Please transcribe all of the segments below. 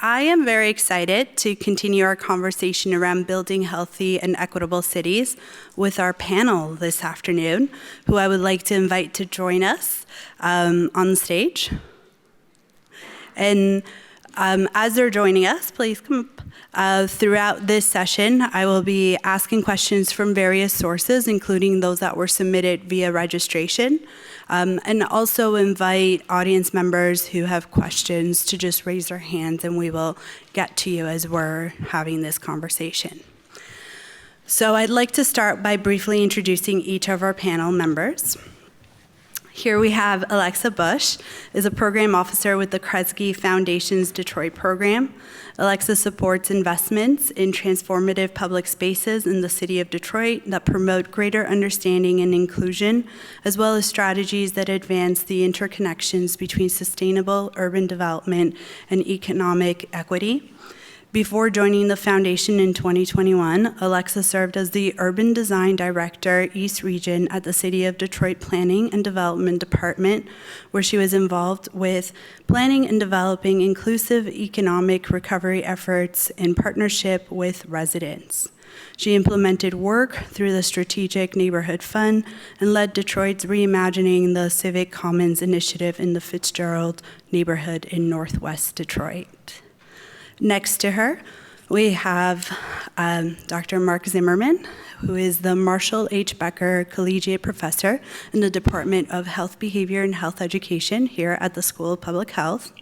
I am very excited to continue our conversation around building healthy and equitable cities with our panel this afternoon, who I would like to invite to join us on the stage. And as they're joining us, please come up. Throughout this session, I will be asking questions from various sources, including those that were submitted via registration, and also invite audience members who have questions to just raise their hands, and we will get to you as we're having this conversation. So I'd like to start by briefly introducing each of our panel members. Here we have Alexa Bush, is a program officer with the Kresge Foundation's Detroit program. Alexa supports investments in transformative public spaces in the city of Detroit that promote greater understanding and inclusion, as well as strategies that advance the interconnections between sustainable urban development and economic equity. Before joining the foundation in 2021, Alexa served as the Urban Design Director, East Region at the City of Detroit Planning and Development Department, where she was involved with planning and developing inclusive economic recovery efforts in partnership with residents. She implemented work through the Strategic Neighborhood Fund and led Detroit's Reimagining the Civic Commons initiative in the Fitzgerald neighborhood in Northwest Detroit. Next to her, we have Dr. Marc Zimmerman, who is the Marshall H. Becker Collegiate Professor in the Department of Health Behavior and Health Education here at the School of Public Health.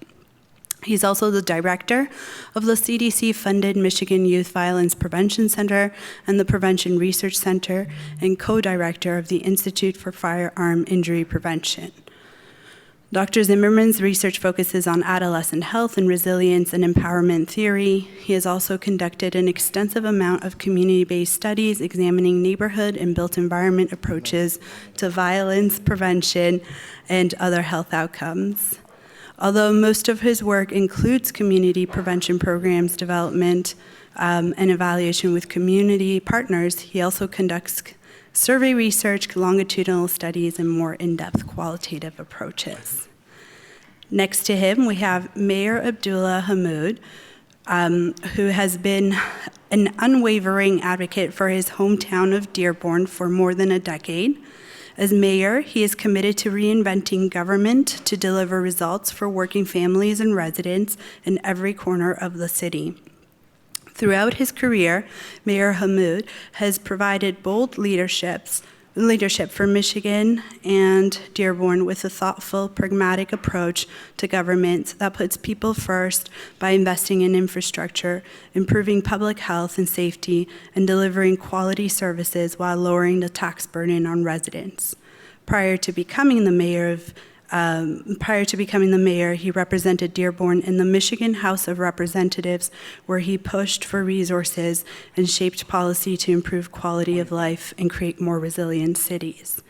He's also the director of the CDC-funded Michigan Youth Violence Prevention Center and the Prevention Research Center, and co-director of the Institute for Firearm Injury Prevention. Dr. Zimmerman's research focuses on adolescent health and resilience and empowerment theory. He has also conducted an extensive amount of community-based studies examining neighborhood and built environment approaches to violence prevention and other health outcomes. Although most of his work includes community prevention programs development and evaluation with community partners, he also conducts survey research, longitudinal studies, and more in-depth qualitative approaches. Next to him, we have Mayor Abdullah Hammoud, who has been an unwavering advocate for his hometown of Dearborn for more than a decade. As mayor, he is committed to reinventing government to deliver results for working families and residents in every corner of the city. Throughout his career, Mayor Hammoud has provided bold leadership for Michigan and Dearborn with a thoughtful, pragmatic approach to government that puts people first by investing in infrastructure, improving public health and safety, and delivering quality services while lowering the tax burden on residents. Prior to becoming the mayor, he represented Dearborn in the Michigan House of Representatives, where he pushed for resources and shaped policy to improve quality of life and create more resilient cities.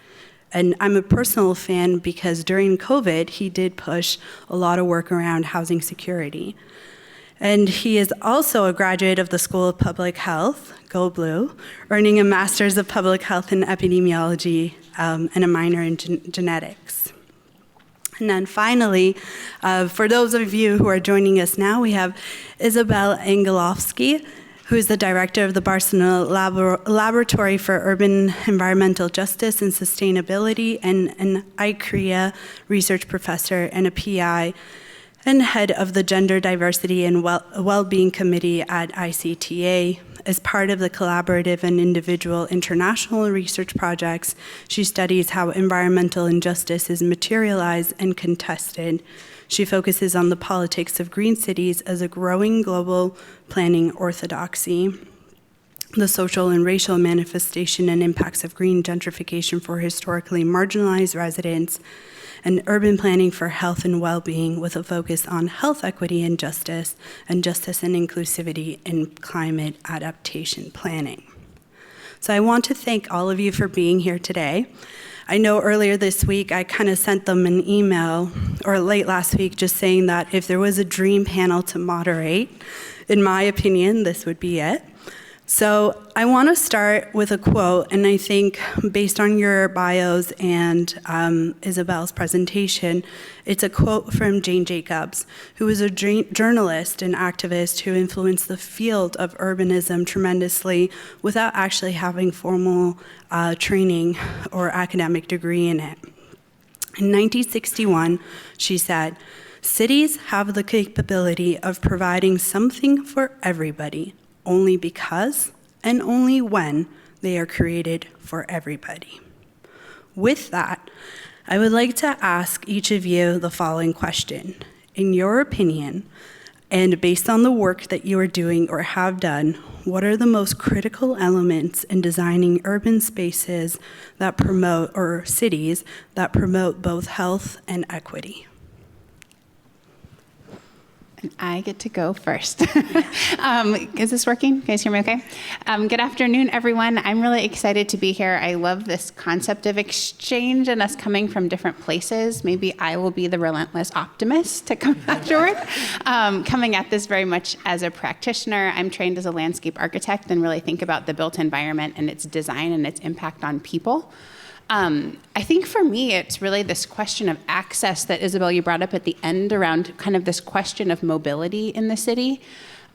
And I'm a personal fan because during COVID, he did push a lot of work around housing security. And he is also a graduate of the School of Public Health, Go Blue, earning a Master's of Public Health in Epidemiology and a minor in genetics. And then finally, for those of you who are joining us now, we have Isabelle Anguelovski, who is the director of the Barcelona Laboratory for Urban Environmental Justice and Sustainability, and an ICREA research professor and a PI, and head of the Gender Diversity and Wellbeing Committee at ICTA. As part of the collaborative and individual international research projects, she studies how environmental injustice is materialized and contested. She focuses on the politics of green cities as a growing global planning orthodoxy, the social and racial manifestation and impacts of green gentrification for historically marginalized residents, and urban planning for health and well-being with a focus on health equity and justice and inclusivity in climate adaptation planning. So I want to thank all of you for being here today. I know earlier this week I kind of sent them an email, or late last week, just saying that if there was a dream panel to moderate, in my opinion, this would be it. So I want to start with a quote, and I think based on your bios and Isabelle's presentation, it's a quote from Jane Jacobs, who was a journalist and activist who influenced the field of urbanism tremendously without actually having formal training or academic degree in it. In 1961, she said, "Cities have the capability of providing something for everybody, only because and only when they are created for everybody." With that, I would like to ask each of you the following question. In your opinion, and based on the work that you are doing or have done, what are the most critical elements in designing urban spaces that promote, or cities that promote both health and equity? I get to go first. Is this working? You guys hear me okay? Good afternoon, everyone. I'm really excited to be here. I love this concept of exchange and us coming from different places. Maybe I will be the relentless optimist to come afterward. Coming at this very much as a practitioner, I'm trained as a landscape architect and really think about the built environment and its design and its impact on people. I think for me, it's really this question of access that, Isabelle, you brought up at the end around kind of this question of mobility in the city.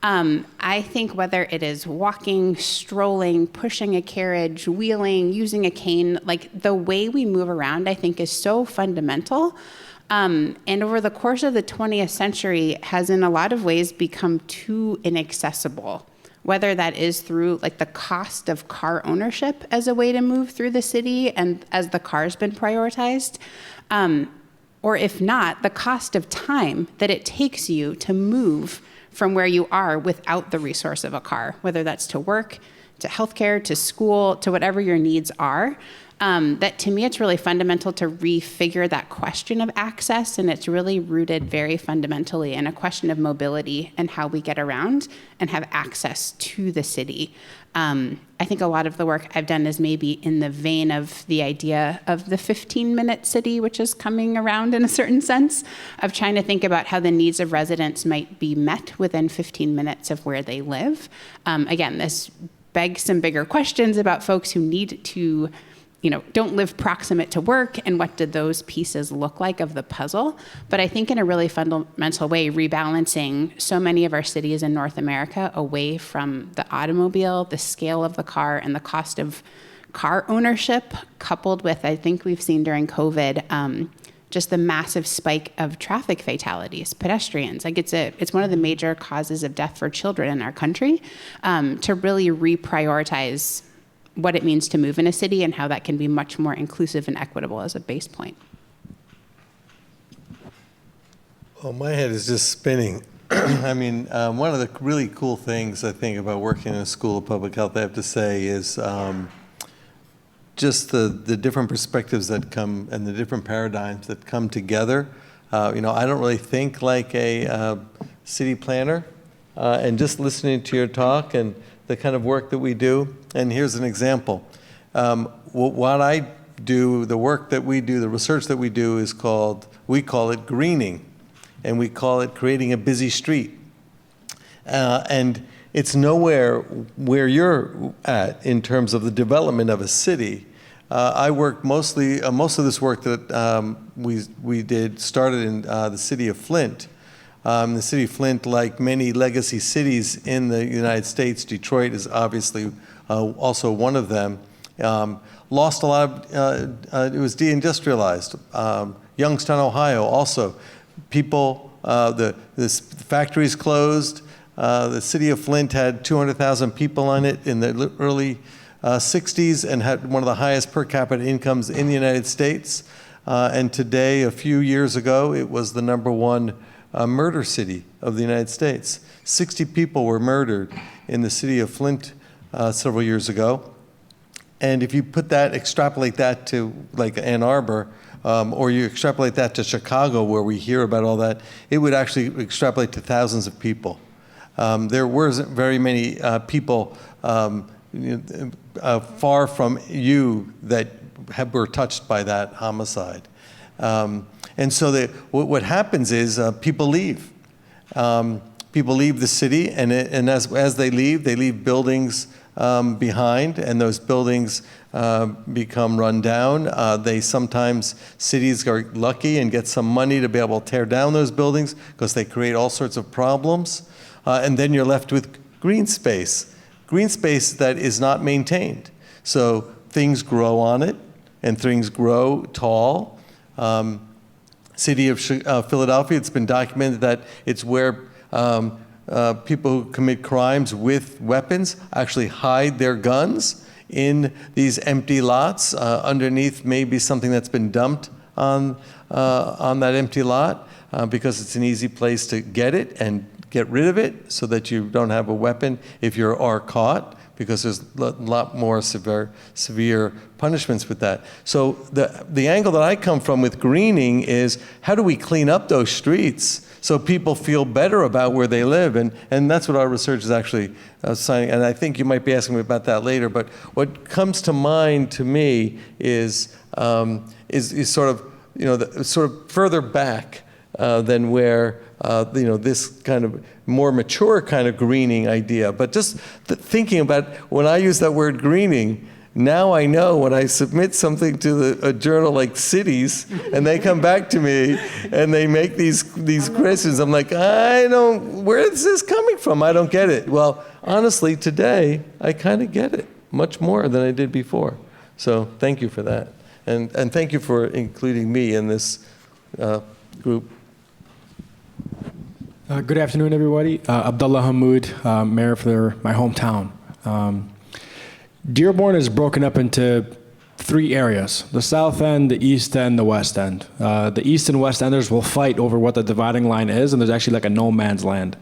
I think whether it is walking, strolling, pushing a carriage, wheeling, using a cane, like the way we move around, I think is so fundamental. And over the course of the 20th century has in a lot of ways become too inaccessible. Whether that is through like the cost of car ownership as a way to move through the city and as the car's been prioritized, or if not, the cost of time that it takes you to move from where you are without the resource of a car, whether that's to work, to healthcare, to school, to whatever your needs are. That to me, it's really fundamental to refigure that question of access, and it's really rooted very fundamentally in a question of mobility and how we get around and have access to the city. I think a lot of the work I've done is maybe in the vein of the idea of the 15-minute city, which is coming around in a certain sense, of trying to think about how the needs of residents might be met within 15 minutes of where they live. Again, this begs some bigger questions about folks who need to don't live proximate to work, and what do those pieces look like of the puzzle. But I think in a really fundamental way, rebalancing so many of our cities in North America away from the automobile, the scale of the car, and the cost of car ownership, coupled with, I think we've seen during COVID, just the massive spike of traffic fatalities, pedestrians. Like it's one of the major causes of death for children in our country, to really reprioritize what it means to move in a city and how that can be much more inclusive and equitable as a base point. Well, my head is just spinning. I mean, one of the really cool things I think about working in a school of public health, I have to say, is just the different perspectives that come and the different paradigms that come together. I don't really think like a city planner, and just listening to your talk and the kind of work that we do. And here's an example. What I do, the work that we do, the research that we do is we call it greening, and we call it creating a busy street. And it's nowhere where you're at in terms of the development of a city. I work most of this work that we did started in the city of Flint. The city of Flint, like many legacy cities in the United States, Detroit is obviously also one of them, lost a lot of, it was deindustrialized. Youngstown, Ohio, also. People, the factories closed. The city of Flint had 200,000 people on it in the early 60s and had one of the highest per capita incomes in the United States. And today, a few years ago, it was the #1 murder city of the United States. 60 people were murdered in the city of Flint several years ago. And if you extrapolate that to like Ann Arbor, or you extrapolate that to Chicago, where we hear about all that, it would actually extrapolate to thousands of people. There wasn't very many people far from you that were touched by that homicide. And so what happens is people leave. people leave the city, and as they leave buildings behind, and those buildings become run down. Cities are lucky and get some money to be able to tear down those buildings because they create all sorts of problems. And then you're left with green space that is not maintained. So things grow on it, and things grow tall. City of Philadelphia, it's been documented that it's where people who commit crimes with weapons actually hide their guns in these empty lots. Underneath maybe something that's been dumped on that empty lot because it's an easy place to get it and get rid of it so that you don't have a weapon if you are caught, because there's a lot more severe punishments with that. So the angle that I come from with greening is, how do we clean up those streets so people feel better about where they live? And that's what our research is actually signing. And I think you might be asking me about that later, but what comes to mind to me is sort of, sort of further back than where this kind of more mature kind of greening idea. But just thinking about, when I use that word greening, now I know when I submit something to a journal like Cities, and they come back to me and they make these questions, I'm like, where is this coming from? I don't get it. Well, honestly, today, I kind of get it much more than I did before. So thank you for that. And thank you for including me in this group. Good afternoon, everybody. Abdullah Hammoud, mayor for my hometown. Dearborn is broken up into 3 areas: the south end, the east end, the west end. The east and west enders will fight over what the dividing line is, and there's actually like a no man's land.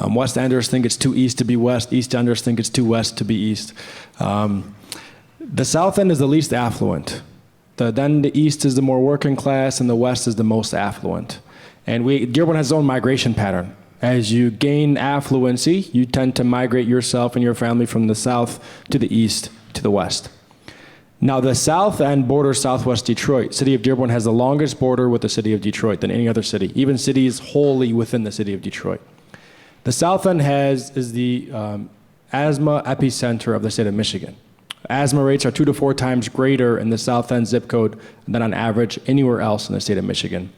West enders think it's too east to be west. East enders think it's too west to be east. The south end is the least affluent. Then the east is the more working class, and the west is the most affluent. And Dearborn has its own migration pattern. As you gain affluency, you tend to migrate yourself and your family from the south to the east to the west. Now, the south end borders southwest Detroit. City of Dearborn has the longest border with the city of Detroit than any other city, even cities wholly within the city of Detroit. The south end is the asthma epicenter of the state of Michigan. Asthma rates are 2 to 4 times greater in the south end zip code than on average anywhere else in the state of Michigan.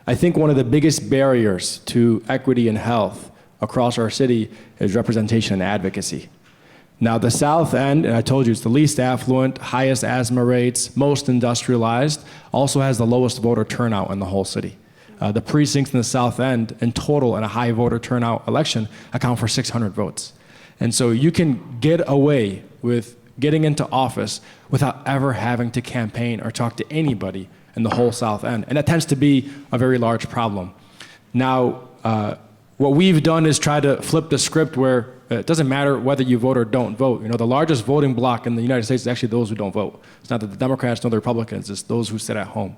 I think one of the biggest barriers to equity and health across our city is representation and advocacy. Now, the south end, and I told you, it's the least affluent, highest asthma rates, most industrialized, also has the lowest voter turnout in the whole city. The precincts in the south end, in total, in a high voter turnout election, account for 600 votes. And so you can get away with getting into office without ever having to campaign or talk to anybody in the whole south end. And that tends to be a very large problem. Now, what we've done is try to flip the script where it doesn't matter whether you vote or don't vote. The largest voting bloc in the United States is actually those who don't vote. It's not the Democrats nor the Republicans, it's those who sit at home.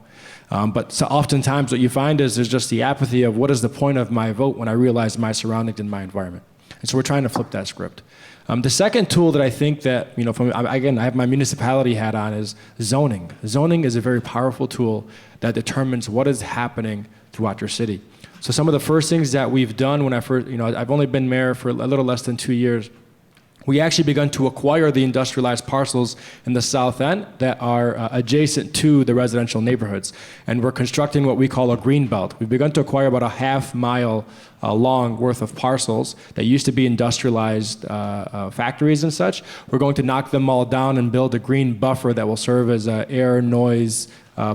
But so oftentimes what you find is there's just the apathy of, what is the point of my vote when I realize my surroundings and my environment? And so we're trying to flip that script. The second tool that I think that, again, I have my municipality hat on, is zoning. Zoning is a very powerful tool that determines what is happening throughout your city. So some of the first things that we've done when I've only been mayor for a little less than 2 years, we actually begun to acquire the industrialized parcels in the south end that are adjacent to the residential neighborhoods. And we're constructing what we call a green belt. We've begun to acquire about a half-mile long worth of parcels that used to be industrialized factories and such. We're going to knock them all down and build a green buffer that will serve as an air, noise,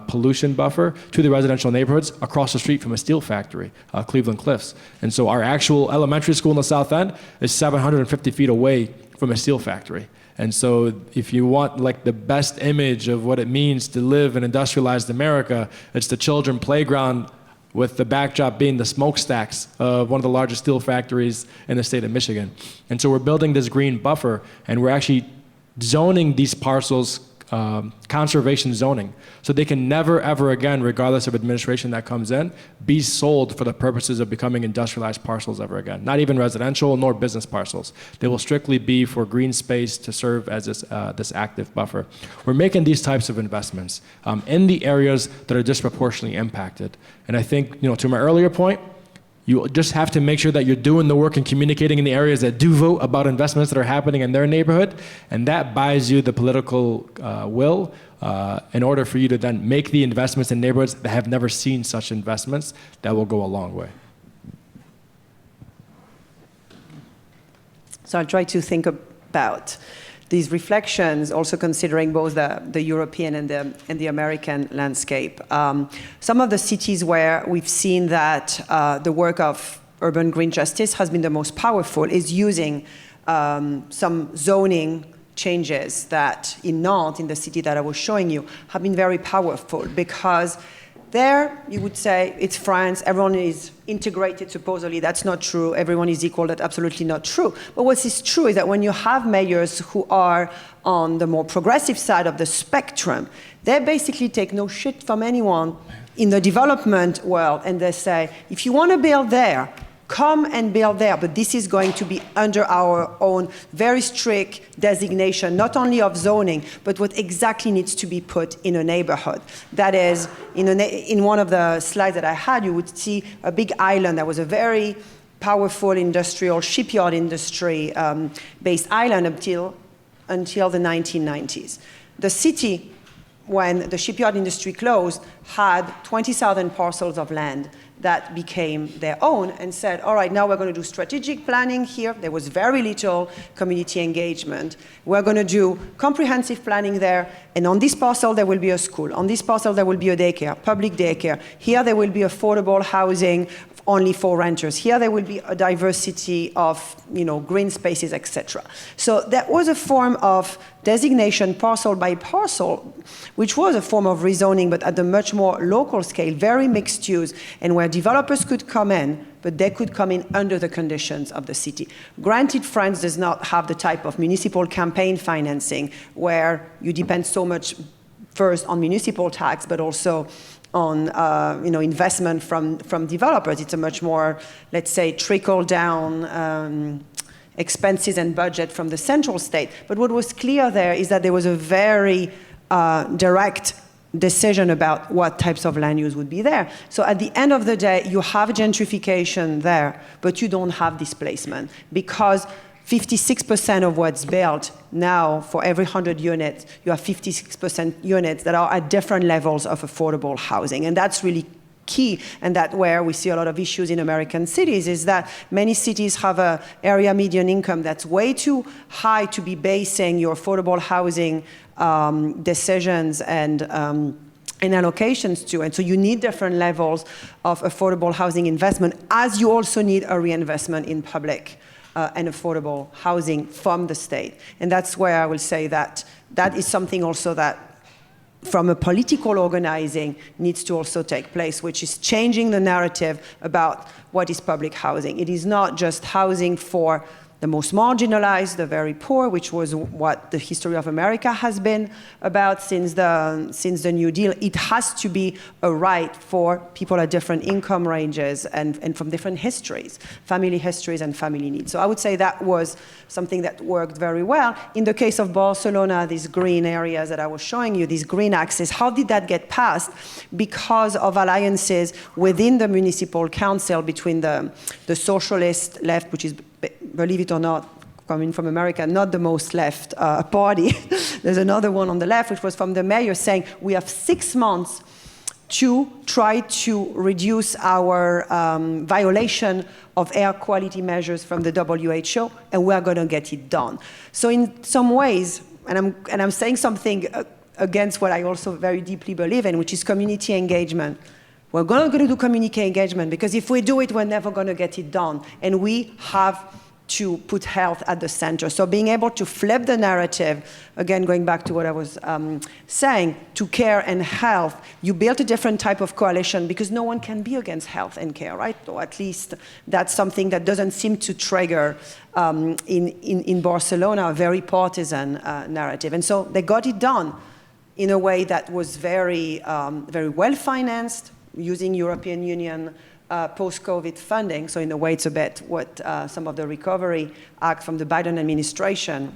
pollution buffer to the residential neighborhoods across the street from a steel factory, Cleveland Cliffs. And so our actual elementary school in the south end is 750 feet away from a steel factory. And so if you want like the best image of what it means to live in industrialized America, it's the children playground with the backdrop being the smokestacks of one of the largest steel factories in the state of Michigan. And so we're building this green buffer, and we're actually zoning these parcels conservation zoning, so they can never, ever again, regardless of administration that comes in, be sold for the purposes of becoming industrialized parcels ever again. Not even residential nor business parcels. They will strictly be for green space to serve as this active buffer. We're making these types of investments in the areas that are disproportionately impacted. And I think, to my earlier point, You just have to make sure that you're doing the work and communicating in the areas that do vote about investments that are happening in their neighborhood, and that buys you the political will in order for you to then make the investments in neighborhoods that have never seen such investments. That will go a long way. So I'll try to think about these reflections, also considering both the European and the American landscape. Some of the cities where we've seen that the work of urban green justice has been the most powerful is using some zoning changes that in Nantes, in the city that I was showing you, have been very powerful, because there, you would say, it's France, everyone is integrated, supposedly. That's not true. Everyone is equal. That's absolutely not true. But what is true is that when you have mayors who are on the more progressive side of the spectrum, they basically take no shit from anyone in the development world, and they say, if you want to build there, come and build there, but this is going to be under our own very strict designation, not only of zoning, but what exactly needs to be put in a neighborhood. That is, in one of the slides that I had, you would see a big island that was a very powerful industrial shipyard industry based island until the 1990s. The city, when the shipyard industry closed, had 20,000 parcels of land that became their own, and said, all right, now we're going to do strategic planning here. There was very little community engagement. We're going to do comprehensive planning there, and on this parcel there will be a school. On this parcel there will be a daycare, public daycare. Here there will be affordable housing only for renters. Here there will be a diversity of green spaces, etc. So that was a form of designation parcel by parcel, which was a form of rezoning, but at a much more local scale, very mixed use, and where developers could come in, but they could come in under the conditions of the city. Granted, France does not have the type of municipal campaign financing where you depend so much first on municipal tax, but also on investment from developers. It's a much more, let's say, trickle-down expenses and budget from the central state. But what was clear there is that there was a very direct decision about what types of land use would be there. So at the end of the day, you have gentrification there, but you don't have displacement, because 56% of what's built now, for every 100 units, you have 56% units that are at different levels of affordable housing. And that's really key, and that's where we see a lot of issues in American cities, is that many cities have an area median income that's way too high to be basing your affordable housing decisions and allocations to. And so you need different levels of affordable housing investment, as you also need a reinvestment in public and affordable housing from the state. And that's where I will say that that is something also that from a political organizing needs to also take place, which is changing the narrative about what is public housing. It is not just housing for the most marginalized, the very poor, which was what the history of America has been about since the New Deal. It has to be a right for people at different income ranges and from different histories, family histories and family needs. So I would say that was something that worked very well. In the case of Barcelona, these green areas that I was showing you, these green axes, how did that get passed? Because of alliances within the municipal council between the socialist left, which is, believe it or not, coming from America, not the most left party. There's another one on the left, which was from the mayor, saying we have 6 months to try to reduce our violation of air quality measures from the WHO, and we're going to get it done. So in some ways, and I'm saying something against what I also very deeply believe in, which is community engagement. We're going to do community engagement, because if we do it, we're never going to get it done. And we have to put health at the center. So being able to flip the narrative, again, going back to what I was saying, to care and health, you build a different type of coalition, because no one can be against health and care, right? Or at least that's something that doesn't seem to trigger in Barcelona a very partisan narrative. And so they got it done in a way that was very, very well financed, using European Union post-COVID funding. So in a way, it's a bit what some of the Recovery Act from the Biden administration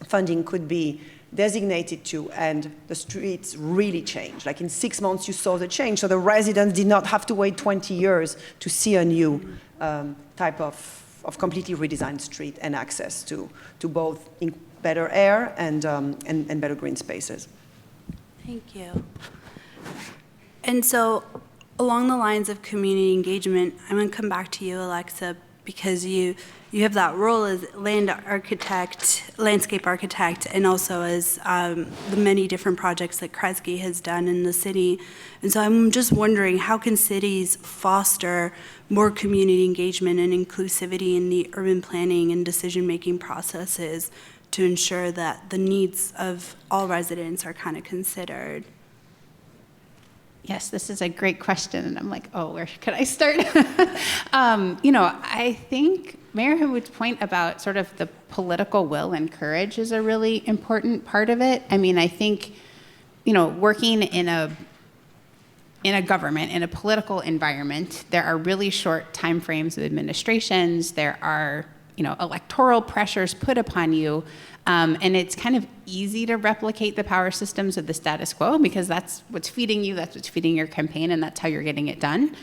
funding could be designated to, and the streets really changed. Like in 6 months, you saw the change. So the residents did not have to wait 20 years to see a new type of completely redesigned street and access to both better air and better green spaces. Thank you. And so along the lines of community engagement, I'm going to come back to you, Alexa, because you have that role as landscape architect, and also as the many different projects that Kresge has done in the city. And so I'm just wondering, how can cities foster more community engagement and inclusivity in the urban planning and decision-making processes to ensure that the needs of all residents are kind of considered? Yes, this is a great question, and I'm like, oh, where could I start? I think Mayor Hammoud's point about sort of the political will and courage is a really important part of it. I mean, I think, working in a government, in a political environment, there are really short timeframes of administrations. There are, electoral pressures put upon you. And it's kind of easy to replicate the power systems of the status quo because that's what's feeding you, that's what's feeding your campaign, and that's how you're getting it done.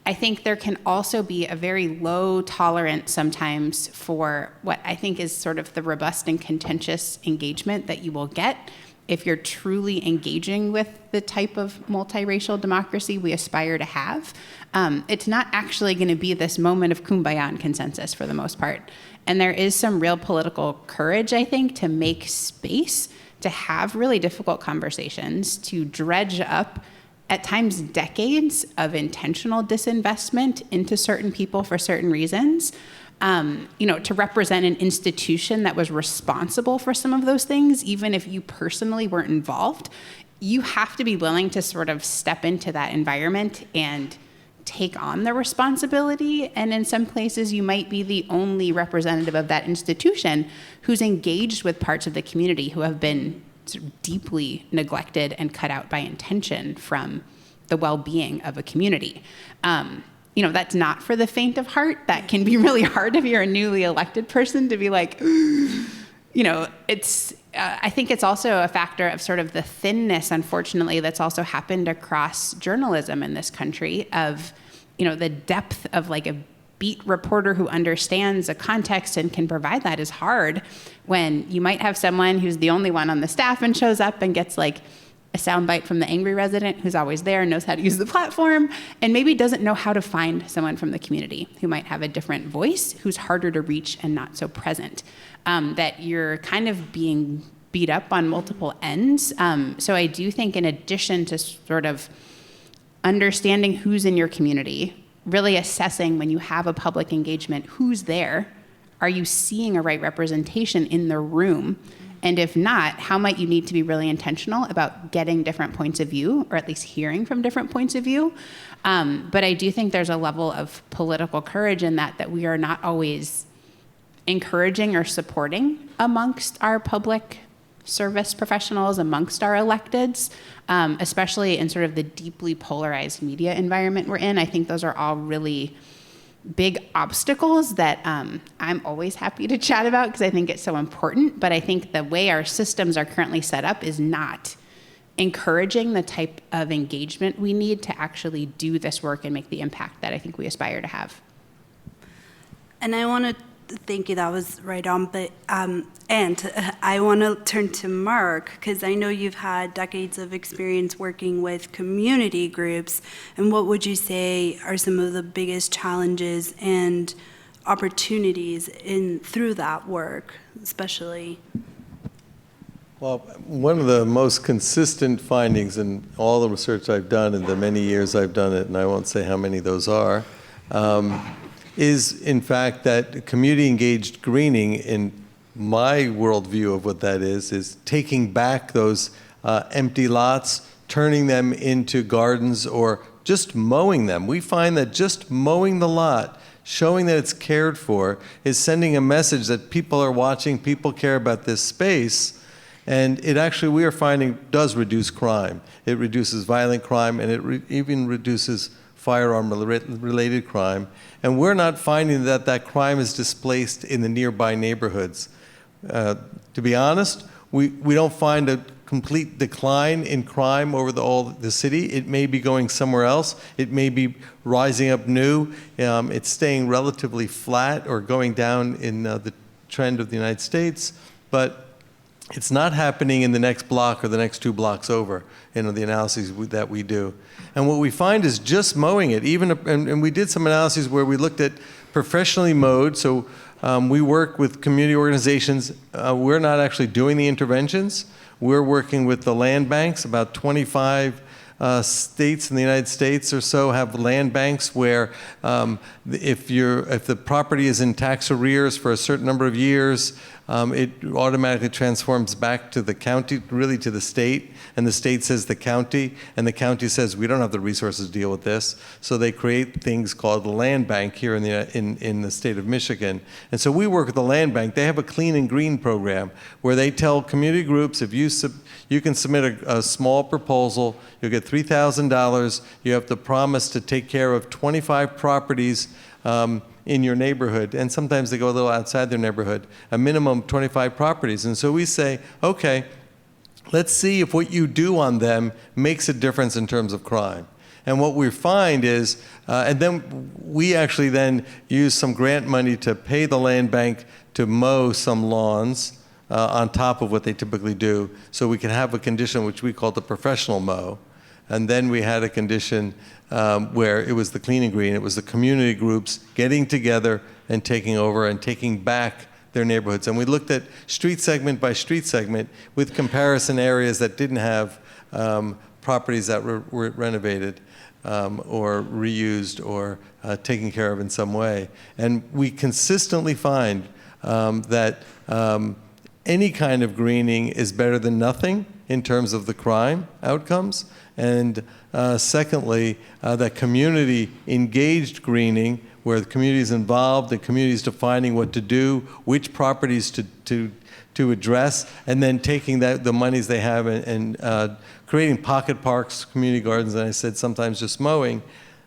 I think there can also be a very low tolerance sometimes for what I think is sort of the robust and contentious engagement that you will get if you're truly engaging with the type of multiracial democracy we aspire to have. It's not actually going to be this moment of kumbaya and consensus for the most part. And there is some real political courage, I think, to make space to have really difficult conversations, to dredge up, at times, decades of intentional disinvestment into certain people for certain reasons, to represent an institution that was responsible for some of those things, even if you personally weren't involved. You have to be willing to sort of step into that environment and take on the responsibility, and in some places you might be the only representative of that institution who's engaged with parts of the community who have been sort of deeply neglected and cut out by intention from the well-being of a community. That's not for the faint of heart. That can be really hard if you're a newly elected person to be like, it's. I think it's also a factor of sort of the thinness, unfortunately, that's also happened across journalism in this country of, the depth of like a beat reporter who understands a context and can provide that is hard when you might have someone who's the only one on the staff and shows up and gets like a soundbite from the angry resident who's always there and knows how to use the platform and maybe doesn't know how to find someone from the community who might have a different voice, who's harder to reach and not so present. That you're kind of being beat up on multiple ends. So I do think in addition to sort of understanding who's in your community, really assessing when you have a public engagement, who's there, are you seeing a right representation in the room? And if not, how might you need to be really intentional about getting different points of view, or at least hearing from different points of view? But I do think there's a level of political courage in that we are not always encouraging or supporting amongst our public service professionals, amongst our electeds, especially in sort of the deeply polarized media environment we're in. I think those are all really big obstacles that I'm always happy to chat about because I think it's so important. But I think the way our systems are currently set up is not encouraging the type of engagement we need to actually do this work and make the impact that I think we aspire to have. And I want to thank you, that was right on, but and I want to turn to Marc, because I know you've had decades of experience working with community groups, and what would you say are some of the biggest challenges and opportunities through that work, especially? Well, one of the most consistent findings in all the research I've done in the many years I've done it, and I won't say how many those are, is in fact that community-engaged greening, in my worldview of what that is taking back those empty lots, turning them into gardens, or just mowing them. We find that just mowing the lot, showing that it's cared for, is sending a message that people are watching, people care about this space, and it actually, we are finding, does reduce crime. It reduces violent crime, and it even reduces firearm-related crime. And we're not finding that crime is displaced in the nearby neighborhoods. To be honest, we don't find a complete decline in crime over all the city. It may be going somewhere else. It may be rising up new. It's staying relatively flat or going down in the trend of the United States, but it's not happening in the next block or the next 2 blocks over, the analyses that we do. And what we find is just mowing it, and we did some analyses where we looked at professionally mowed, so we work with community organizations. We're not actually doing the interventions. We're working with the land banks. About 25 states in the United States or so have land banks where if the property is in tax arrears for a certain number of years, it automatically transforms back to the county, really to the state, and the state says the county, and the county says we don't have the resources to deal with this. So they create things called the land bank here in the state of Michigan. And so we work with the land bank. They have a clean and green program where they tell community groups, if you can submit a small proposal, you'll get $3,000. You have to promise to take care of 25 properties in your neighborhood, and sometimes they go a little outside their neighborhood, a minimum 25 properties. And so we say, okay, let's see if what you do on them makes a difference in terms of crime. And what we find is, and then we actually then use some grant money to pay the land bank to mow some lawns on top of what they typically do, so we can have a condition which we call the professional mow. And then we had a condition where it was the clean and green. It was the community groups getting together and taking over and taking back their neighborhoods. And we looked at street segment by street segment with comparison areas that didn't have properties that were renovated or reused or taken care of in some way. And we consistently find that any kind of greening is better than nothing in terms of the crime outcomes. And secondly, that community engaged greening, where the community is involved, the community is defining what to do, which properties to address, and then taking the monies they have and creating pocket parks, community gardens, and I said sometimes just mowing,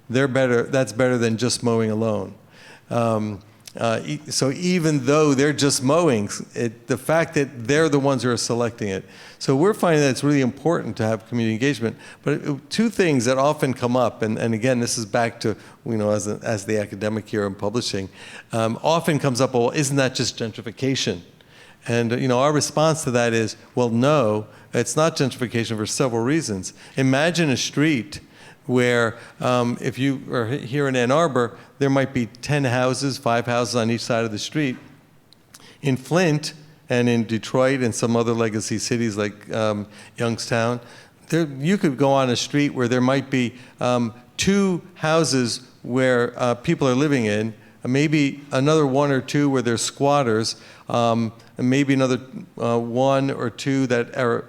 they're better. That's better than just mowing alone. So even though they're just mowing, the fact that they're the ones who are selecting it. So we're finding that it's really important to have community engagement. But 2 things that often come up, and again, this is back to, as the academic here in publishing, often comes up, well, isn't that just gentrification? And our response to that is, well, no, it's not gentrification for several reasons. Imagine a street where if you are here in Ann Arbor, there might be 10 houses, 5 houses on each side of the street. In Flint and in Detroit and some other legacy cities like Youngstown, you could go on a street where there might be 2 houses where people are living in, maybe another 1 or 2 where there's squatters, and maybe another 1 or 2 that are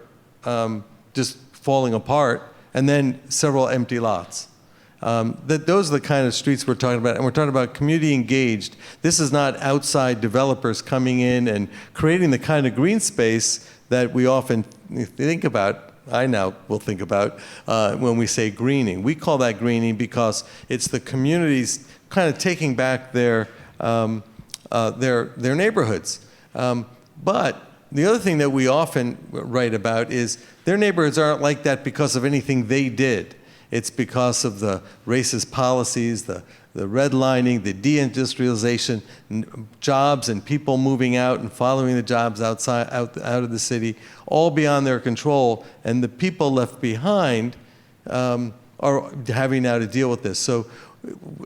just falling apart, and then several empty lots. Those are the kind of streets we're talking about, and we're talking about community engaged. This is not outside developers coming in and creating the kind of green space that we often think about. I now will think about when we say greening. We call that greening because it's the communities kind of taking back their neighborhoods. But the other thing that we often write about is their neighborhoods aren't like that because of anything they did. It's because of the racist policies, the redlining, the deindustrialization, jobs and people moving out and following the jobs out of the city, all beyond their control. And the people left behind are having now to deal with this. So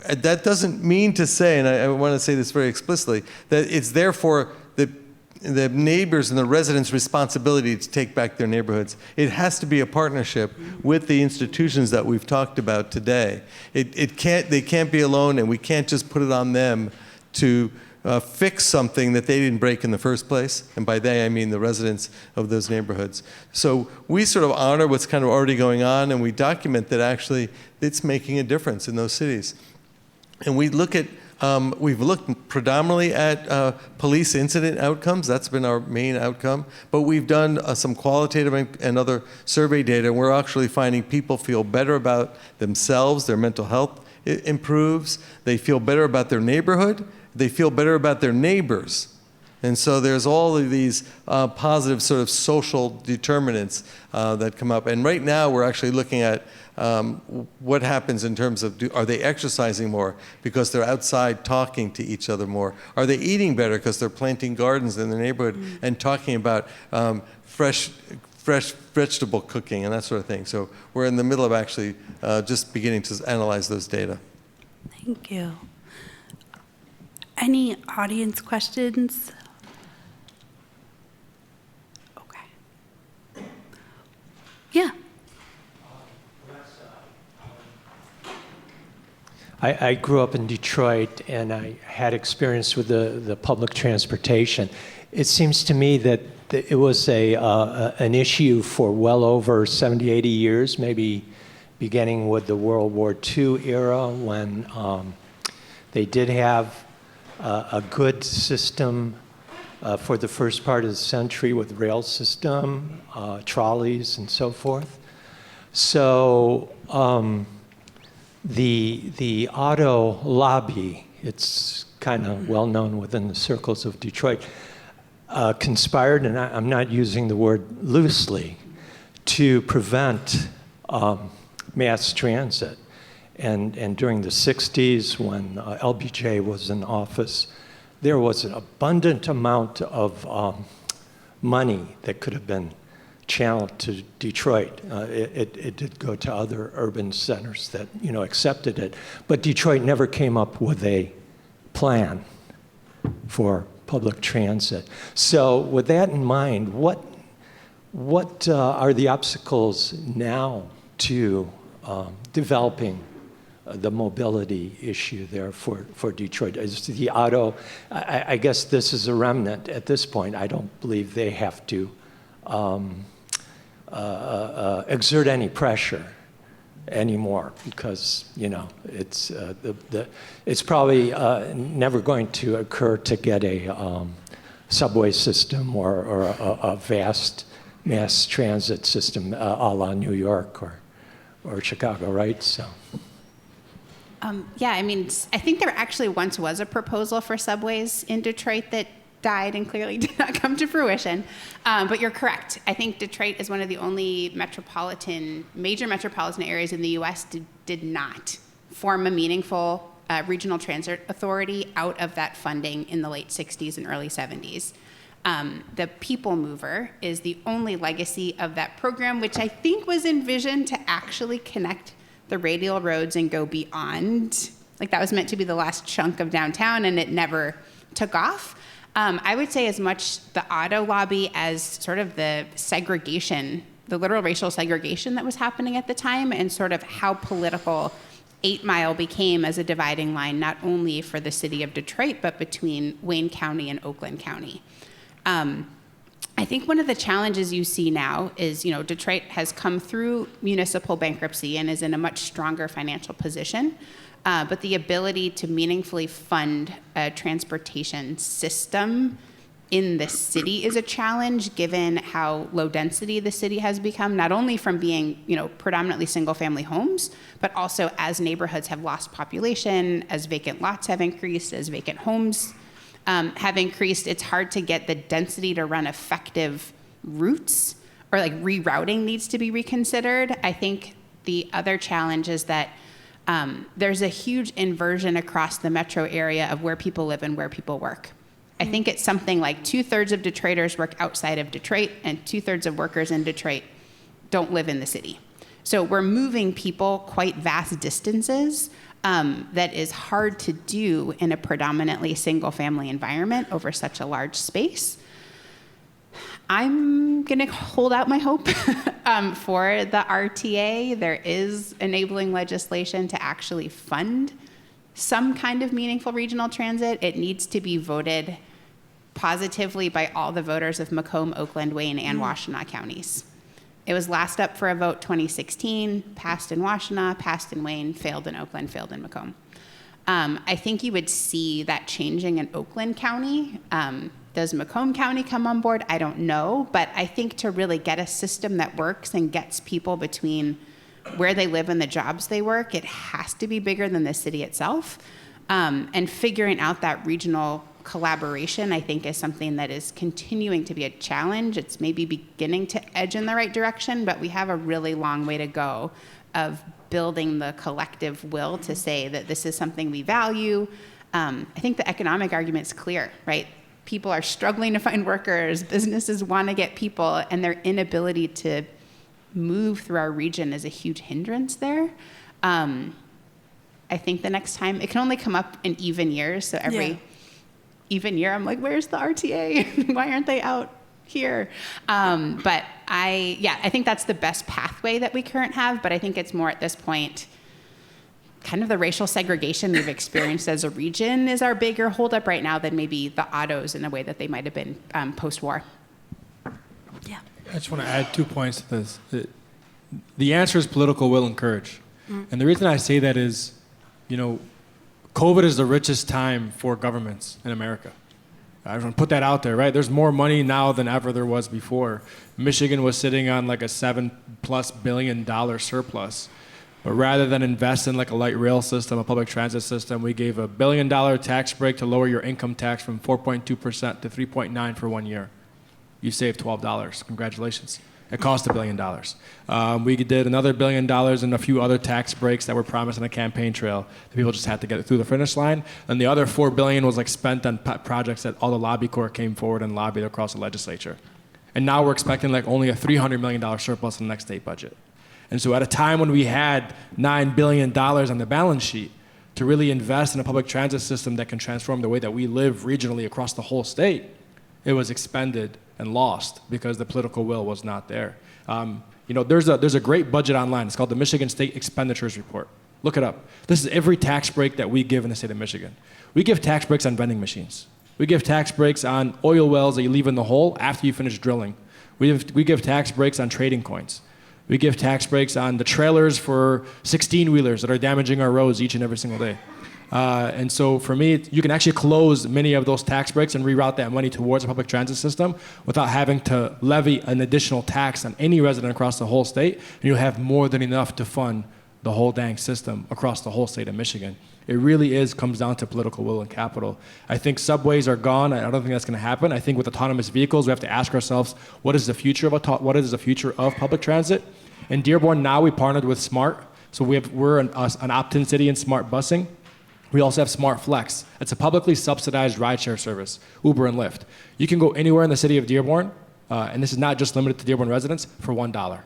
that doesn't mean to say, and I want to say this very explicitly, that it's therefore the neighbors and the residents' responsibility to take back their neighborhoods. It has to be a partnership with the institutions that we've talked about today. They can't be alone, and we can't just put it on them to fix something that they didn't break in the first place. And by they, I mean the residents of those neighborhoods. So we sort of honor what's kind of already going on, and we document that actually it's making a difference in those cities. And we look at we've looked predominantly at police incident outcomes. That's been our main outcome. But we've done some qualitative and other survey data, and we're actually finding people feel better about themselves, their mental health improves, they feel better about their neighborhood, they feel better about their neighbors. And so there's all of these positive sort of social determinants that come up. And right now we're actually looking at what happens in terms of, are they exercising more because they're outside talking to each other more? Are they eating better because they're planting gardens in their neighborhood and talking about fresh vegetable cooking and that sort of thing? So we're in the middle of actually just beginning to analyze those data. Thank you. Any audience questions? Okay. Yeah. I grew up in Detroit, and I had experience with the public transportation. It seems to me that it was an issue for well over 70, 80 years, maybe beginning with the World War II era, when they did have a good system for the first part of the century with rail system, trolleys, and so forth. So the auto lobby, it's kind of well known within the circles of Detroit, conspired, and I'm not using the word loosely, to prevent mass transit. And during the 60s, when LBJ was in office, there was an abundant amount of money that could have been channeled to Detroit. It did go to other urban centers that accepted it, but Detroit never came up with a plan for public transit. So with that in mind, what are the obstacles now to developing the mobility issue there for Detroit? Is the auto, I guess this is a remnant at this point. I don't believe they have to exert any pressure anymore, because it's probably never going to occur to get a subway system or a vast mass transit system a la New York or Chicago, right? So. Yeah, I mean, I think there actually once was a proposal for subways in Detroit that died and clearly did not come to fruition. But you're correct. I think Detroit is one of the only major metropolitan areas in the U.S. did not form a meaningful regional transit authority out of that funding in the late 60s and early 70s. The People Mover is the only legacy of that program, which I think was envisioned to actually connect the radial roads and go beyond. Like, that was meant to be the last chunk of downtown, and it never took off. I would say as much the auto lobby as sort of the segregation, the literal racial segregation that was happening at the time, and sort of how political 8 Mile became as a dividing line, not only for the city of Detroit, but between Wayne County and Oakland County. I think one of the challenges you see now is, Detroit has come through municipal bankruptcy and is in a much stronger financial position. But the ability to meaningfully fund a transportation system in the city is a challenge, given how low density the city has become, not only from being, predominantly single-family homes, but also as neighborhoods have lost population, as vacant lots have increased, as vacant homes have increased. It's hard to get the density to run effective routes, or like rerouting needs to be reconsidered. I think the other challenge is that there's a huge inversion across the metro area of where people live and where people work. I think it's something like 2/3 of Detroiters work outside of Detroit, and 2/3 of workers in Detroit don't live in the city. So we're moving people quite vast distances that is hard to do in a predominantly single-family environment over such a large space. I'm going to hold out my hope for the RTA. There is enabling legislation to actually fund some kind of meaningful regional transit. It needs to be voted positively by all the voters of Macomb, Oakland, Wayne, and Washtenaw counties. It was last up for a vote 2016, passed in Washtenaw, passed in Wayne, failed in Oakland, failed in Macomb. I think you would see that changing in Oakland County. Does Macomb County come on board? I don't know, but I think to really get a system that works and gets people between where they live and the jobs they work, it has to be bigger than the city itself. And figuring out that regional collaboration, I think, is something that is continuing to be a challenge. It's maybe beginning to edge in the right direction, but we have a really long way to go of building the collective will to say that this is something we value. I think the economic argument's clear, right? People are struggling to find workers, businesses want to get people, and their inability to move through our region is a huge hindrance there. I think the next time, it can only come up in even years, so every even year I'm like, where's the RTA? Why aren't they out here? But I think that's the best pathway that we currently have, but I think it's more at this point, kind of the racial segregation we've experienced as a region is our bigger holdup right now than maybe the autos in a way that they might have been post-war. Yeah. I just want to add 2 points to this. The answer is political will and courage. And the reason I say that is, COVID is the richest time for governments in America. I just want to put that out there, right? There's more money now than ever there was before. Michigan was sitting on like a $7+ billion surplus. But rather than invest in like a light rail system, a public transit system, we gave a $1 billion tax break to lower your income tax from 4.2% to 3.9% for 1 year. You saved $12. Congratulations. It cost $1 billion. We did another $1 billion and a few other tax breaks that were promised on a campaign trail. The people just had to get it through the finish line. And the other $4 billion was like spent on projects that all the lobby corps came forward and lobbied across the legislature. And now we're expecting like only a $300 million surplus in the next state budget. And so at a time when we had $9 billion on the balance sheet to really invest in a public transit system that can transform the way that we live regionally across the whole state, it was expended and lost because the political will was not there. There's a great budget online. It's called the Michigan State Expenditures Report. Look it up. This is every tax break that we give in the state of Michigan. We give tax breaks on vending machines. We give tax breaks on oil wells that you leave in the hole after you finish drilling. We give tax breaks on trading coins. We give tax breaks on the trailers for 16-wheelers that are damaging our roads each and every single day. And so for me, you can actually close many of those tax breaks and reroute that money towards a public transit system without having to levy an additional tax on any resident across the whole state, and you'll have more than enough to fund the whole dang system across the whole state of Michigan. It really comes down to political will and capital. I think subways are gone. I don't think that's going to happen. I think with autonomous vehicles, we have to ask ourselves, what is the future of public transit? In Dearborn now, we partnered with Smart. So we're an opt-in city in Smart busing. We also have Smart Flex. It's a publicly subsidized rideshare service, Uber and Lyft. You can go anywhere in the city of Dearborn, and this is not just limited to Dearborn residents, for $1.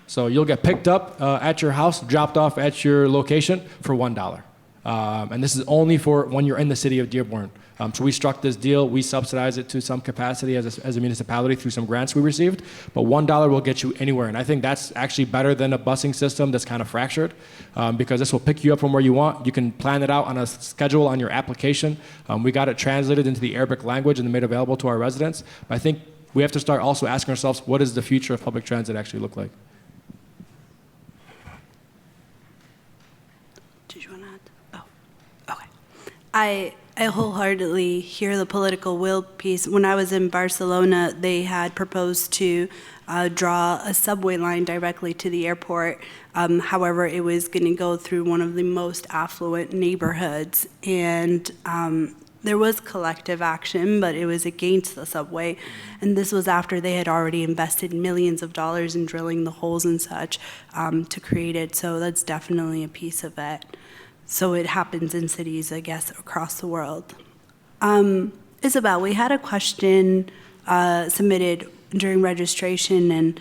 So you'll get picked up at your house, dropped off at your location for $1. And this is only for when you're in the city of Dearborn. So we struck this deal. We subsidize it to some capacity as a municipality through some grants we received. But $1 will get you anywhere. And I think that's actually better than a busing system that's kind of fractured, because this will pick you up from where you want. You can plan it out on a schedule on your application. We got it translated into the Arabic language and made available to our residents. But I think we have to start also asking ourselves, what does the future of public transit actually look like? Did you want to add? Oh, okay. I wholeheartedly hear the political will piece. When I was in Barcelona, they had proposed to draw a subway line directly to the airport. However, it was going to go through one of the most affluent neighborhoods, and there was collective action, but it was against the subway. And this was after they had already invested millions of dollars in drilling the holes and such to create it. So that's definitely a piece of it. So it happens in cities, I guess, across the world. Isabelle, we had a question submitted during registration, and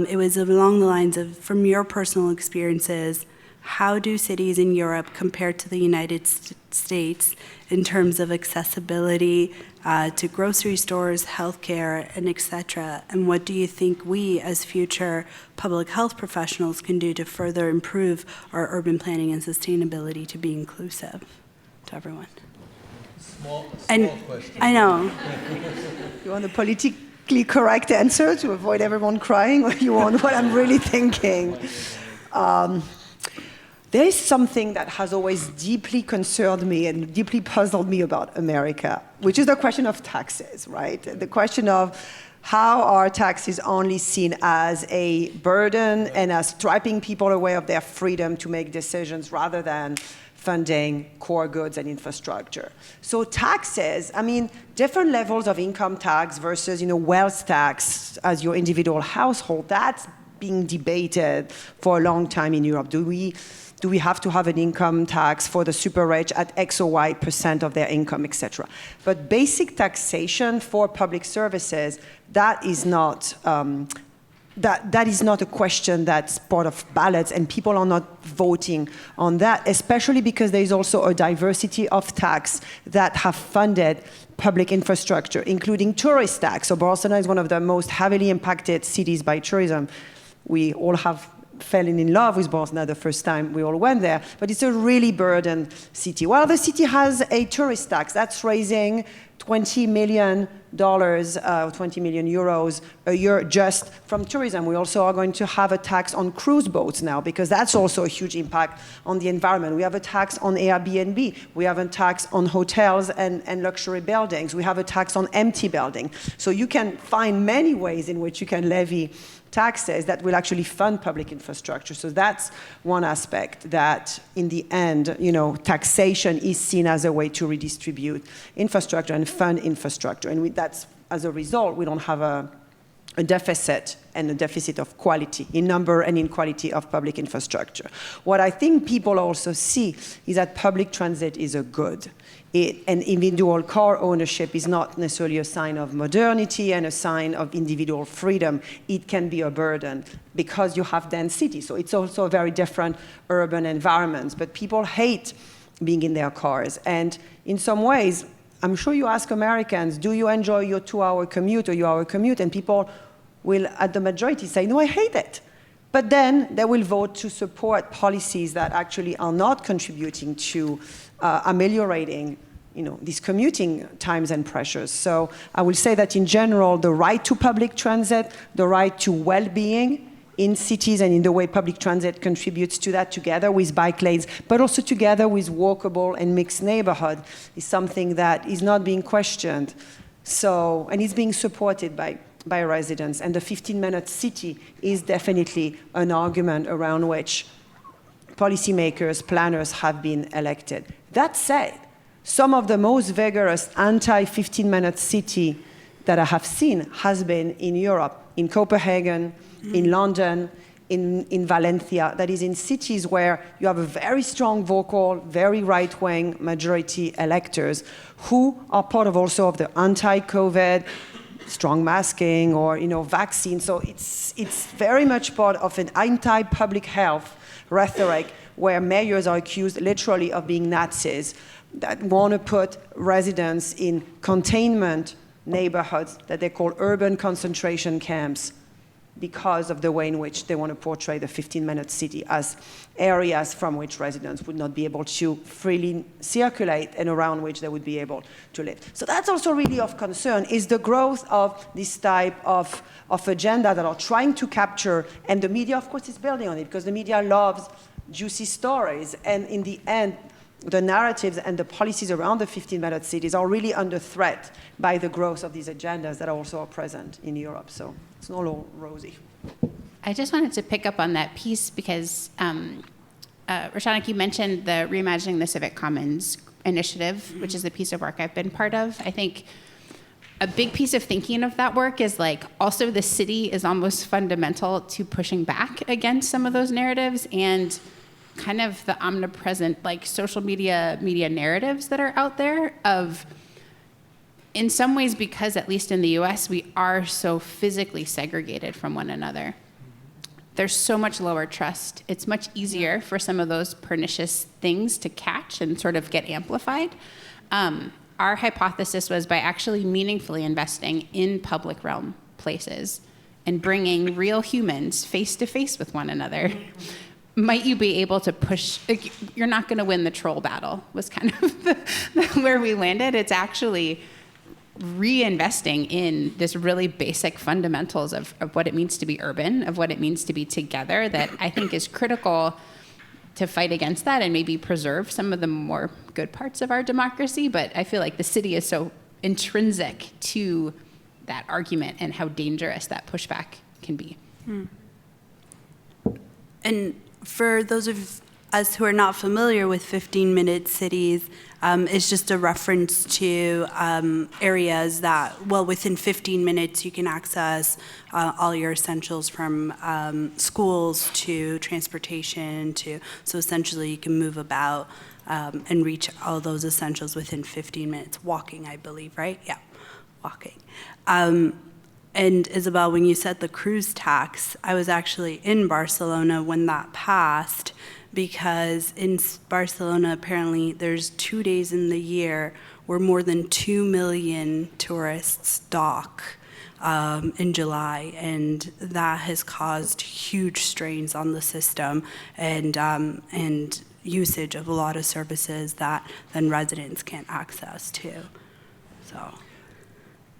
it was along the lines of, from your personal experiences, how do cities in Europe compare to the United States in terms of accessibility to grocery stores, healthcare, and et cetera? And what do you think we, as future public health professionals, can do to further improve our urban planning and sustainability to be inclusive to everyone? Small question. I know. You want the politically correct answer to avoid everyone crying, or you want what I'm really thinking? There is something that has always deeply concerned me and deeply puzzled me about America, which is the question of taxes, right? The question of how are taxes only seen as a burden and as stripping people away of their freedom to make decisions rather than funding core goods and infrastructure. So taxes, I mean, different levels of income tax versus, wealth tax as your individual household, that's being debated for a long time in Europe. Do we have to have an income tax for the super rich at X or Y % of their income, etc.? But basic taxation for public services, that is not that is not a question that's part of ballots, and people are not voting on that, especially because there is also a diversity of tax that have funded public infrastructure, including tourist tax. So Barcelona is one of the most heavily impacted cities by tourism. We all have fallen in love with Barcelona the first time we all went there, but it's a really burdened city. Well, the city has a tourist tax that's raising $20 million, 20 million euros a year just from tourism. We also are going to have a tax on cruise boats now, because that's also a huge impact on the environment. We have a tax on Airbnb. We have a tax on hotels and luxury buildings. We have a tax on empty buildings. So you can find many ways in which you can levy taxes that will actually fund public infrastructure. So that's one aspect that, in the end, taxation is seen as a way to redistribute infrastructure and fund infrastructure. And that's, as a result, we don't have a deficit, and a deficit of quality in number and in quality of public infrastructure. What I think people also see is that public transit is a good. And individual car ownership is not necessarily a sign of modernity and a sign of individual freedom. It can be a burden because you have dense cities. So it's also a very different urban environment. But people hate being in their cars. And in some ways, I'm sure you ask Americans, do you enjoy your 2-hour commute or your hour commute? And people will, at the majority, say, no, I hate it. But then they will vote to support policies that actually are not contributing to ameliorating these commuting times and pressures. So I will say that in general, the right to public transit, the right to well-being in cities and in the way public transit contributes to that, together with bike lanes, but also together with walkable and mixed neighborhood, is something that is not being questioned. So, and it's being supported by residents. And the 15-minute city is definitely an argument around which policymakers, planners have been elected. That said, some of the most vigorous anti-15-minute city that I have seen has been in Europe, in Copenhagen, in London, in Valencia, that is in cities where you have a very strong vocal, very right-wing majority electors who are part of also of the anti-COVID, strong masking or vaccine. So it's very much part of an anti-public health rhetoric where mayors are accused literally of being Nazis that want to put residents in containment neighborhoods that they call urban concentration camps because of the way in which they want to portray the 15-minute city as areas from which residents would not be able to freely circulate and around which they would be able to live. So that's also really of concern, is the growth of this type of agenda that are trying to capture, and the media, of course, is building on it, because the media loves juicy stories, and in the end, the narratives and the policies around the 15-minute cities are really under threat by the growth of these agendas that also are present in Europe. So it's not all rosy. I just wanted to pick up on that piece because, Roshanak, you mentioned the Reimagining the Civic Commons initiative, which is the piece of work I've been part of. I think a big piece of thinking of that work is also the city is almost fundamental to pushing back against some of those narratives, and kind of the omnipresent social media narratives that are out there of, in some ways, because at least in the US, we are so physically segregated from one another. There's so much lower trust. It's much easier for some of those pernicious things to catch and sort of get amplified. Our hypothesis was by actually meaningfully investing in public realm places and bringing real humans face to face with one another, might you be able to push, you're not going to win the troll battle, was kind of where we landed. It's actually reinvesting in this really basic fundamentals of what it means to be urban, of what it means to be together, that I think is critical to fight against that and maybe preserve some of the more good parts of our democracy. But I feel like the city is so intrinsic to that argument and how dangerous that pushback can be. And for those of us who are not familiar with 15-minute cities, it's just a reference to areas that, well, within 15 minutes you can access all your essentials from schools to transportation so essentially you can move about and reach all those essentials within 15 minutes. Walking, I believe, right? Yeah, walking. And Isabelle, when you said the cruise tax, I was actually in Barcelona when that passed, because in Barcelona, apparently, there's 2 days in the year where more than 2 million tourists dock in July, and that has caused huge strains on the system and usage of a lot of services that then residents can't access to. So.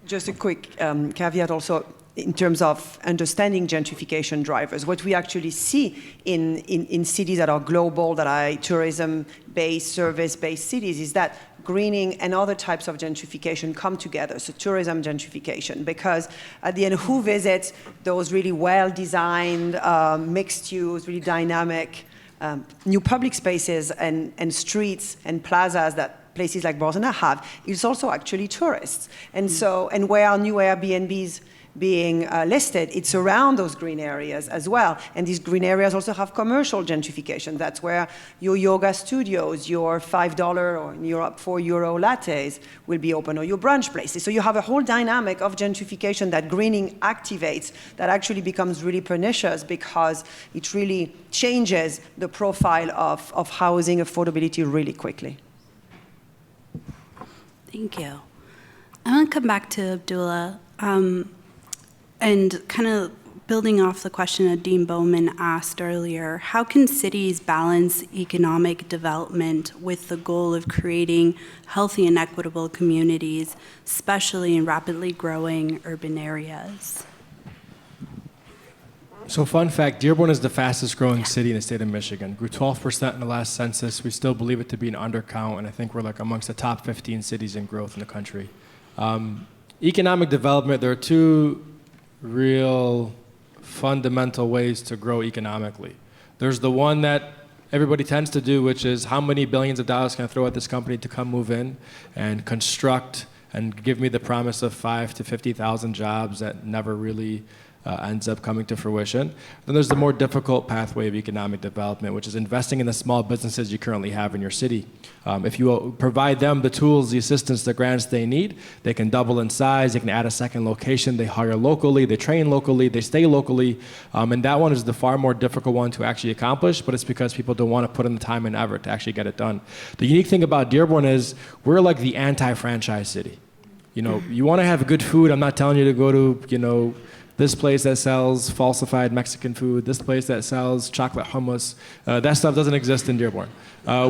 Just a quick caveat also in terms of understanding gentrification drivers. What we actually see in cities that are global, that are tourism-based, service-based cities, is that greening and other types of gentrification come together, so tourism gentrification, because at the end, who visits those really well-designed, mixed-use, really dynamic new public spaces and streets and plazas that places like Barcelona have, it's also actually tourists. And so, and where are new Airbnbs being listed, it's around those green areas as well. And these green areas also have commercial gentrification. That's where your yoga studios, your $5 or in Europe €4 lattes will be open, or your brunch places. So you have a whole dynamic of gentrification that greening activates that actually becomes really pernicious, because it really changes the profile of housing affordability really quickly. Thank you. I want to come back to Abdullah and kind of building off the question that Dean Bowman asked earlier. How can cities balance economic development with the goal of creating healthy and equitable communities, especially in rapidly growing urban areas? So fun fact, Dearborn is the fastest growing city in the state of Michigan. Grew 12% in the last census. We still believe it to be an undercount, and I think we're like amongst the top 15 cities in growth in the country. Economic development, there are two real fundamental ways to grow economically. There's the one that everybody tends to do, which is how many billions of dollars can I throw at this company to come move in and construct and give me the promise of 5,000 to 50,000 jobs that never really ends up coming to fruition. Then there's the more difficult pathway of economic development, which is investing in the small businesses you currently have in your city. If you provide them the tools, the assistance, the grants they need, they can double in size, they can add a second location, they hire locally, they train locally, they stay locally, and that one is the far more difficult one to actually accomplish, but it's because people don't want to put in the time and effort to actually get it done. The unique thing about Dearborn is we're like the anti-franchise city. You know, you want to have good food, I'm not telling you to go to, this place that sells falsified Mexican food, this place that sells chocolate hummus. That stuff doesn't exist in Dearborn.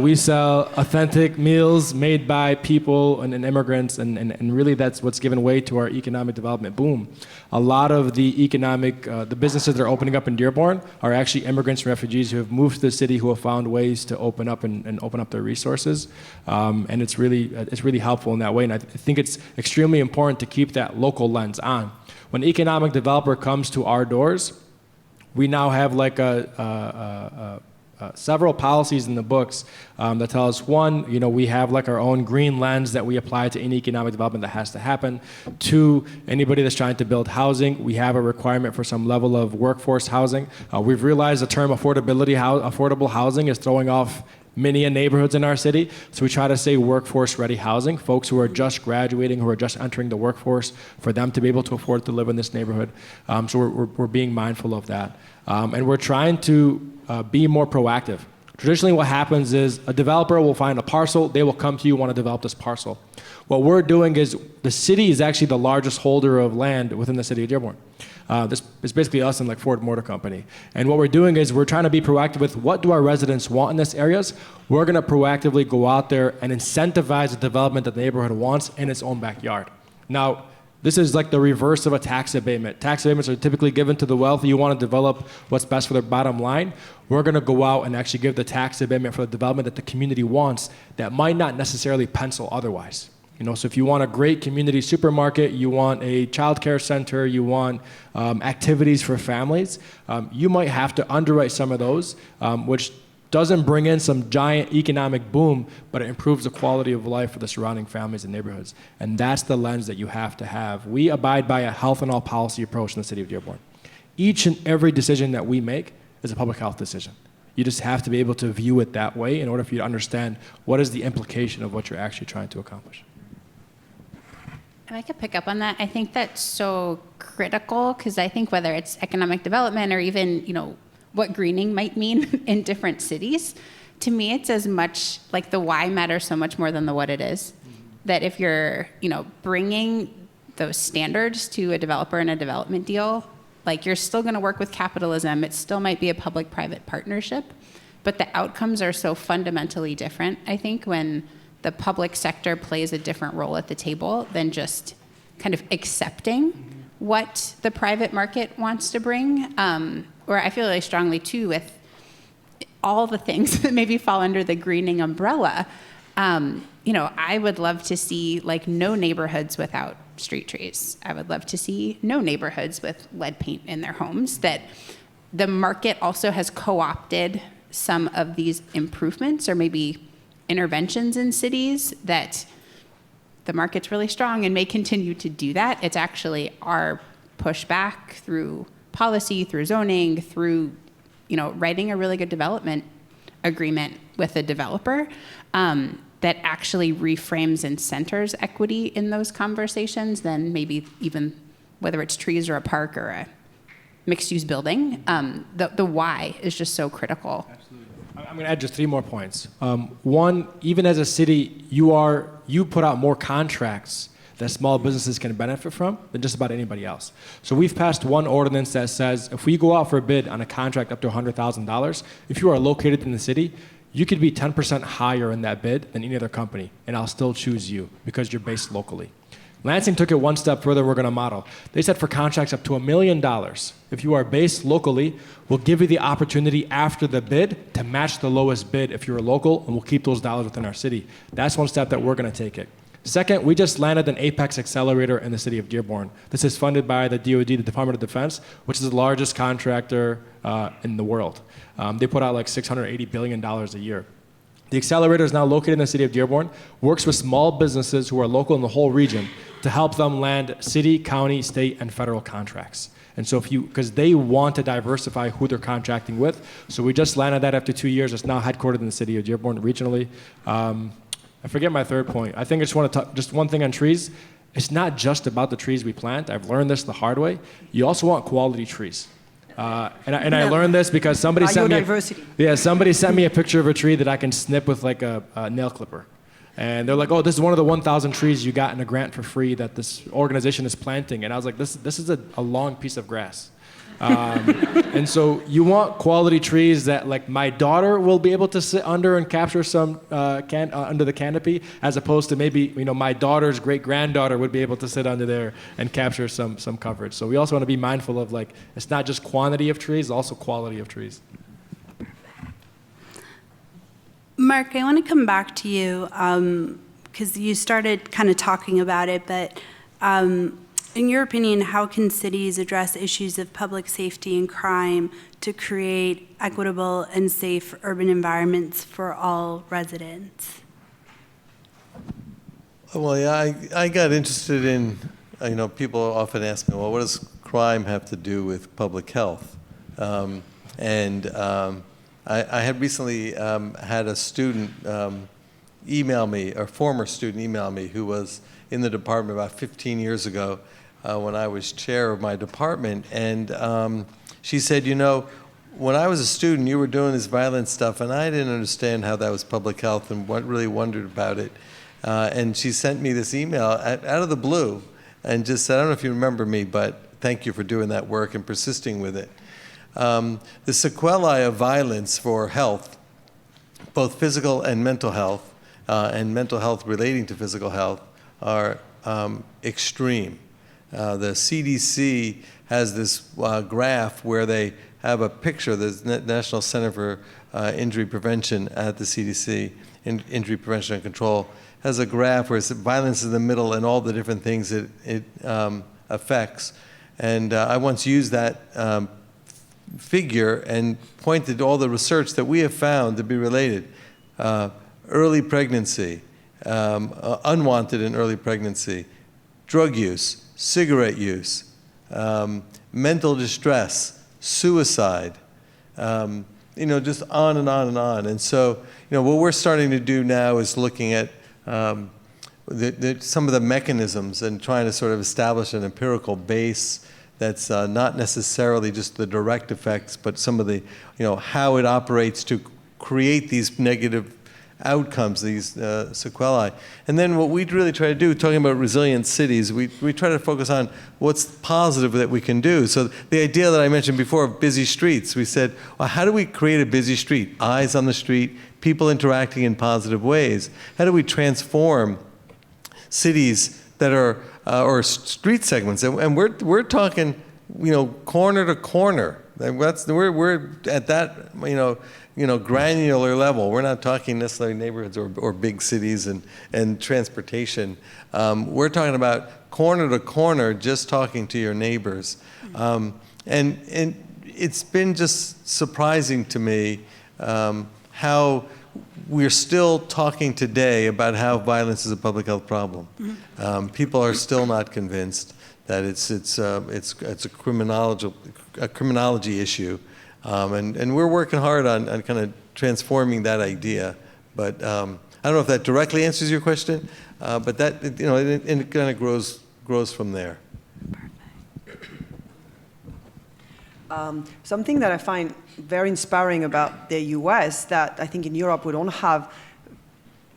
We sell authentic meals made by people and immigrants, and really that's what's given way to our economic development boom. A lot of the the businesses that are opening up in Dearborn are actually immigrants and refugees who have moved to the city, who have found ways to open up and open up their resources. And it's really helpful in that way. And I think it's extremely important to keep that local lens on. When an economic developer comes to our doors, we now have like several policies in the books that tell us, one, we have like our own green lens that we apply to any economic development that has to happen. Two, anybody that's trying to build housing, we have a requirement for some level of workforce housing. We've realized the term affordable housing is throwing off many neighborhoods in our city, so we try to say workforce-ready housing, folks who are just graduating, who are just entering the workforce, for them to be able to afford to live in this neighborhood. So we're being mindful of that. And we're trying to be more proactive. Traditionally what happens is a developer will find a parcel, they will come to you, want to develop this parcel. What we're doing is the city is actually the largest holder of land within the city of Dearborn. This is basically us and like Ford Motor Company. And what we're doing is we're trying to be proactive with what do our residents want in these areas. We're going to proactively go out there and incentivize the development that the neighborhood wants in its own backyard. Now, this is like the reverse of a tax abatement. Tax abatements are typically given to the wealthy. You want to develop what's best for their bottom line. We're going to go out and actually give the tax abatement for the development that the community wants that might not necessarily pencil otherwise. So if you want a great community supermarket, you want a childcare center, you want activities for families, you might have to underwrite some of those, which doesn't bring in some giant economic boom, but it improves the quality of life for the surrounding families and neighborhoods. And that's the lens that you have to have. We abide by a health and all policy approach in the city of Dearborn. Each and every decision that we make is a public health decision. You just have to be able to view it that way in order for you to understand what is the implication of what you're actually trying to accomplish. And I could pick up on that. I think that's so critical because I think whether it's economic development or even, what greening might mean in different cities, to me it's as much like the why matters so much more than the what it is. That if you're, bringing those standards to a developer in a development deal, like you're still going to work with capitalism. It still might be a public-private partnership, but the outcomes are so fundamentally different, I think, when the public sector plays a different role at the table than just kind of accepting what the private market wants to bring. Or I feel really strongly, too, with all the things that maybe fall under the greening umbrella. I would love to see, no neighborhoods without street trees. I would love to see no neighborhoods with lead paint in their homes. That the market also has co-opted some of these improvements or maybe interventions in cities that the market's really strong and may continue to do that. It's actually our pushback through policy, through zoning, through, writing a really good development agreement with a developer that actually reframes and centers equity in those conversations than maybe even whether it's trees or a park or a mixed-use building. The why is just so critical. Absolutely. I'm going to add just 3 more points. One, even as a city, you put out more contracts that small businesses can benefit from than just about anybody else. So we've passed one ordinance that says if we go out for a bid on a contract up to $100,000, if you are located in the city, you could be 10% higher in that bid than any other company, and I'll still choose you because you're based locally. Lansing took it one step further. We're going to model. They said for contracts up to $1 million, if you are based locally, we'll give you the opportunity after the bid to match the lowest bid if you're local, and we'll keep those dollars within our city. That's one step that we're going to take it. Second, we just landed an Apex accelerator in the city of Dearborn. This is funded by the DoD, the Department of Defense, which is the largest contractor in the world. They put out like $680 billion a year. The accelerator is now located in the city of Dearborn, works with small businesses who are local in the whole region to help them land city, county, state, and federal contracts. And so because they want to diversify who they're contracting with, so we just landed that after 2 years. It's now headquartered in the city of Dearborn regionally. I forget my third point. I think I just want to talk just one thing on trees. It's not just about the trees we plant. I've learned this the hard way. You also want quality trees. And I learned this because somebody sent me a picture of a tree that I can snip with like a nail clipper. And they're like, oh, this is one of the 1,000 trees you got in a grant for free that this organization is planting. And I was like, this is a long piece of grass. And so you want quality trees that like my daughter will be able to sit under and capture some under the canopy, as opposed to maybe my daughter's great-granddaughter would be able to sit under there and capture some coverage. So we also want to be mindful of it's not just quantity of trees, also quality of trees. Marc, I want to come back to you because you started kind of talking about it, but in your opinion, how can cities address issues of public safety and crime to create equitable and safe urban environments for all residents? Well, yeah, I got interested in, people often ask me, well, what does crime have to do with public health? I had recently had a student email me, or former student email me, who was in the department about 15 years ago when I was chair of my department. And she said, when I was a student, you were doing this violent stuff, and I didn't understand how that was public health and really wondered about it. And she sent me this email out of the blue and just said, I don't know if you remember me, but thank you for doing that work and persisting with it. The sequelae of violence for health, both physical and mental health relating to physical health, are extreme. The CDC has this graph where they have a picture, the National Center for Injury Prevention at the CDC, Injury Prevention and Control, has a graph where violence is in the middle and all the different things it affects. And I once used that figure and pointed to all the research that we have found to be related. Early pregnancy, unwanted and early pregnancy, drug use, cigarette use, mental distress, suicide, just on and on and on. And so, what we're starting to do now is looking at some of the mechanisms and trying to sort of establish an empirical base that's not necessarily just the direct effects, but some of the, how it operates to create these negative outcomes, these sequelae. And then what we really try to do, talking about resilient cities, we try to focus on what's positive that we can do. So the idea that I mentioned before of busy streets, we said, well, how do we create a busy street? Eyes on the street, people interacting in positive ways. How do we transform cities that are, or street segments? And we're talking, corner to corner. We're at that, granular level. We're not talking necessarily neighborhoods or big cities and transportation. We're talking about corner to corner, just talking to your neighbors. And it's been just surprising to me how we're still talking today about how violence is a public health problem. People are still not convinced that it's a criminology issue. And we're working hard on kind of transforming that idea. But I don't know if that directly answers your question, but that, it kind of grows from there. Something that I find very inspiring about the US that I think in Europe we don't have,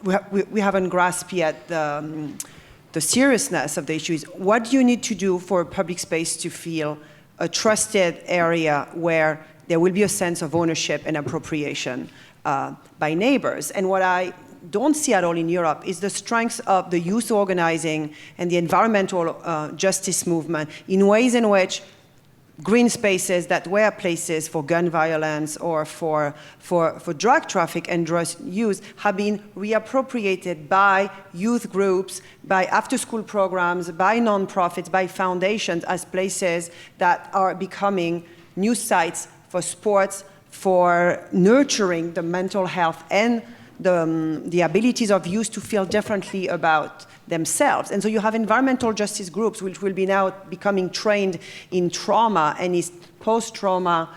we haven't grasped yet the seriousness of the issue is what do you need to do for a public space to feel a trusted area where there will be a sense of ownership and appropriation by neighbors. And what I don't see at all in Europe is the strength of the youth organizing and the environmental justice movement in ways in which green spaces that were places for gun violence or for drug traffic and drug use have been reappropriated by youth groups, by after-school programs, by nonprofits, by foundations as places that are becoming new sites for sports, for nurturing the mental health and the abilities of youth to feel differently about themselves. And so you have environmental justice groups which will be now becoming trained in trauma and is post-trauma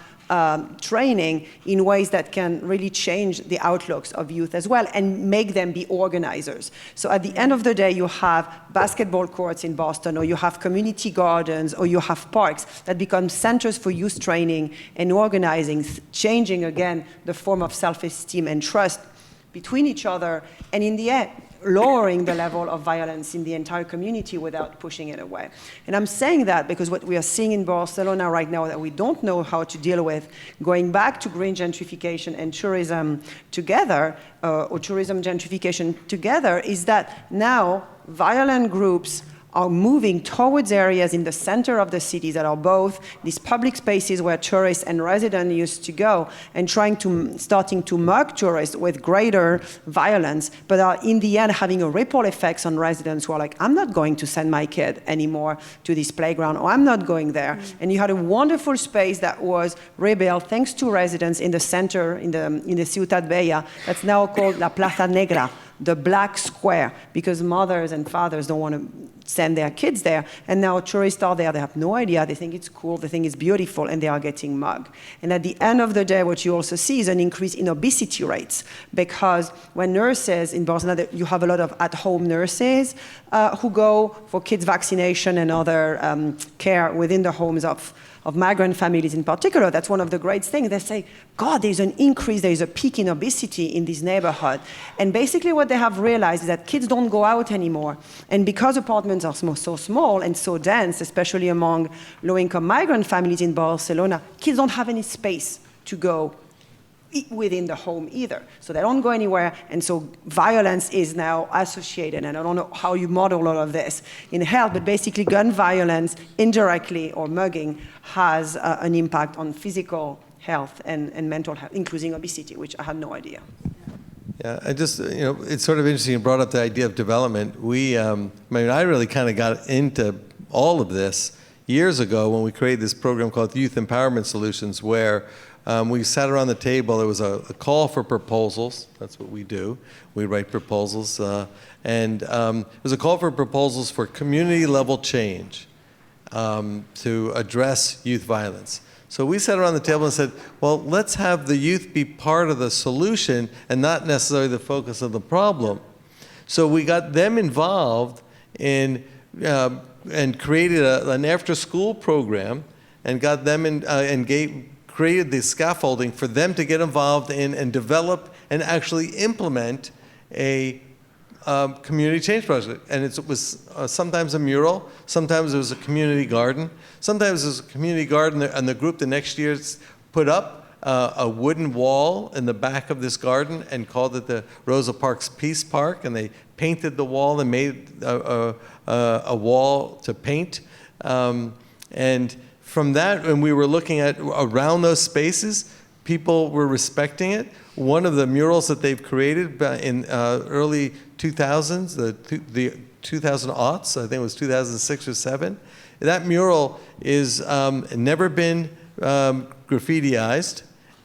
training in ways that can really change the outlooks of youth as well and make them be organizers. So at the end of the day, you have basketball courts in Boston, or you have community gardens, or you have parks that become centers for youth training and organizing, changing again the form of self-esteem and trust between each other, and in the end, lowering the level of violence in the entire community without pushing it away. And I'm saying that because what we are seeing in Barcelona right now that we don't know how to deal with, going back to green gentrification and tourism together, or tourism gentrification together, is that now violent groups are moving towards areas in the center of the cities that are both these public spaces where tourists and residents used to go, and starting to mug tourists with greater violence, but are in the end having a ripple effects on residents who are like, I'm not going to send my kid anymore to this playground, or I'm not going there. Mm-hmm. And you had a wonderful space that was rebuilt thanks to residents in the center, in the Ciutat Bella, that's now called La Plaza Negra, the black square, because mothers and fathers don't want to send their kids there. And now tourists are there, they have no idea, they think it's cool, they think it's beautiful, and they are getting mugged. And at the end of the day, what you also see is an increase in obesity rates, because when nurses in Barcelona, you have a lot of at-home nurses who go for kids vaccination and other care within the homes of migrant families in particular. That's one of the great things. They say, God, there's an increase, there's a peak in obesity in this neighborhood. And basically what they have realized is that kids don't go out anymore. And because apartments are so small and so dense, especially among low-income migrant families in Barcelona, kids don't have any space to go within the home either. So they don't go anywhere, and so violence is now associated, and I don't know how you model all of this in health, but basically gun violence, indirectly, or mugging, has an impact on physical health and mental health, including obesity, which I had no idea. Yeah, I just, it's sort of interesting you brought up the idea of development. I really kind of got into all of this, years ago when we created this program called Youth Empowerment Solutions, where we sat around the table. There was a call for proposals. That's what we do. We write proposals. And it was a call for proposals for community-level change to address youth violence. So we sat around the table and said, well, let's have the youth be part of the solution and not necessarily the focus of the problem. So we got them involved in and created an after-school program and got them in, created the scaffolding for them to get involved in and develop and actually implement a community change project. And it was sometimes a mural, sometimes it was a community garden, sometimes it was a community garden, and the group the next year put up a wooden wall in the back of this garden and called it the Rosa Parks Peace Park, and they painted the wall and made a wall to paint. And from that, when we were looking at around those spaces, people were respecting it. One of the murals that they've created in early 2000s, the 2000-aughts, I think it was 2006 or 7, that mural is never been graffitiized.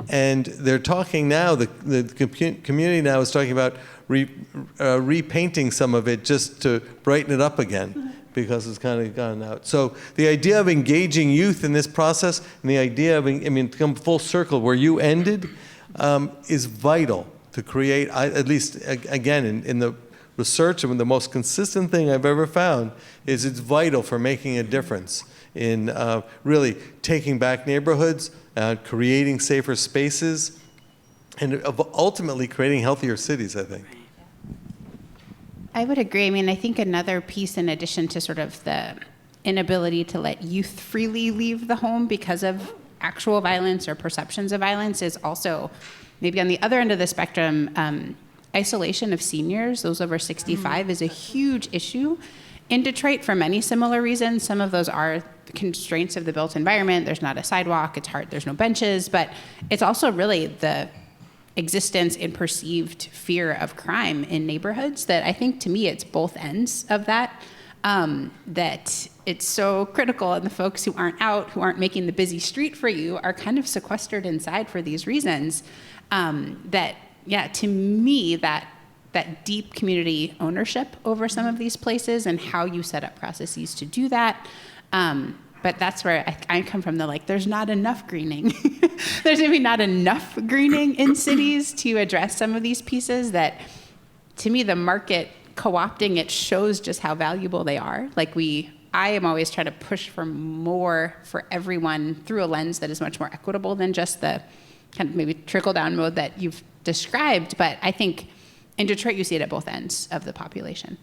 And they're talking now, the community now is talking about repainting some of it just to brighten it up again, because it's kind of gone out. So the idea of engaging youth in this process, and the idea of, to come full circle where you ended, is vital to create, at least again in the research, and the most consistent thing I've ever found is it's vital for making a difference in really taking back neighborhoods, creating safer spaces, and ultimately creating healthier cities, I think. I would agree. I mean, I think another piece, in addition to sort of the inability to let youth freely leave the home because of actual violence or perceptions of violence, is also maybe on the other end of the spectrum, isolation of seniors, those over 65, is a huge issue in Detroit for many similar reasons. Some of those are the constraints of the built environment. There's not a sidewalk, it's hard, there's no benches, but it's also really the existence and perceived fear of crime in neighborhoods that I think, to me, it's both ends of that, that it's so critical, and the folks who aren't out, who aren't making the busy street for you, are kind of sequestered inside for these reasons, that, yeah, to me, that deep community ownership over some of these places and how you set up processes to do that. But that's where I come from, there's not enough greening. There's maybe not enough greening in cities to address some of these pieces that, to me, the market co-opting it shows just how valuable they are. I am always trying to push for more for everyone through a lens that is much more equitable than just the kind of maybe trickle-down mode that you've described. But I think in Detroit, you see it at both ends of the population.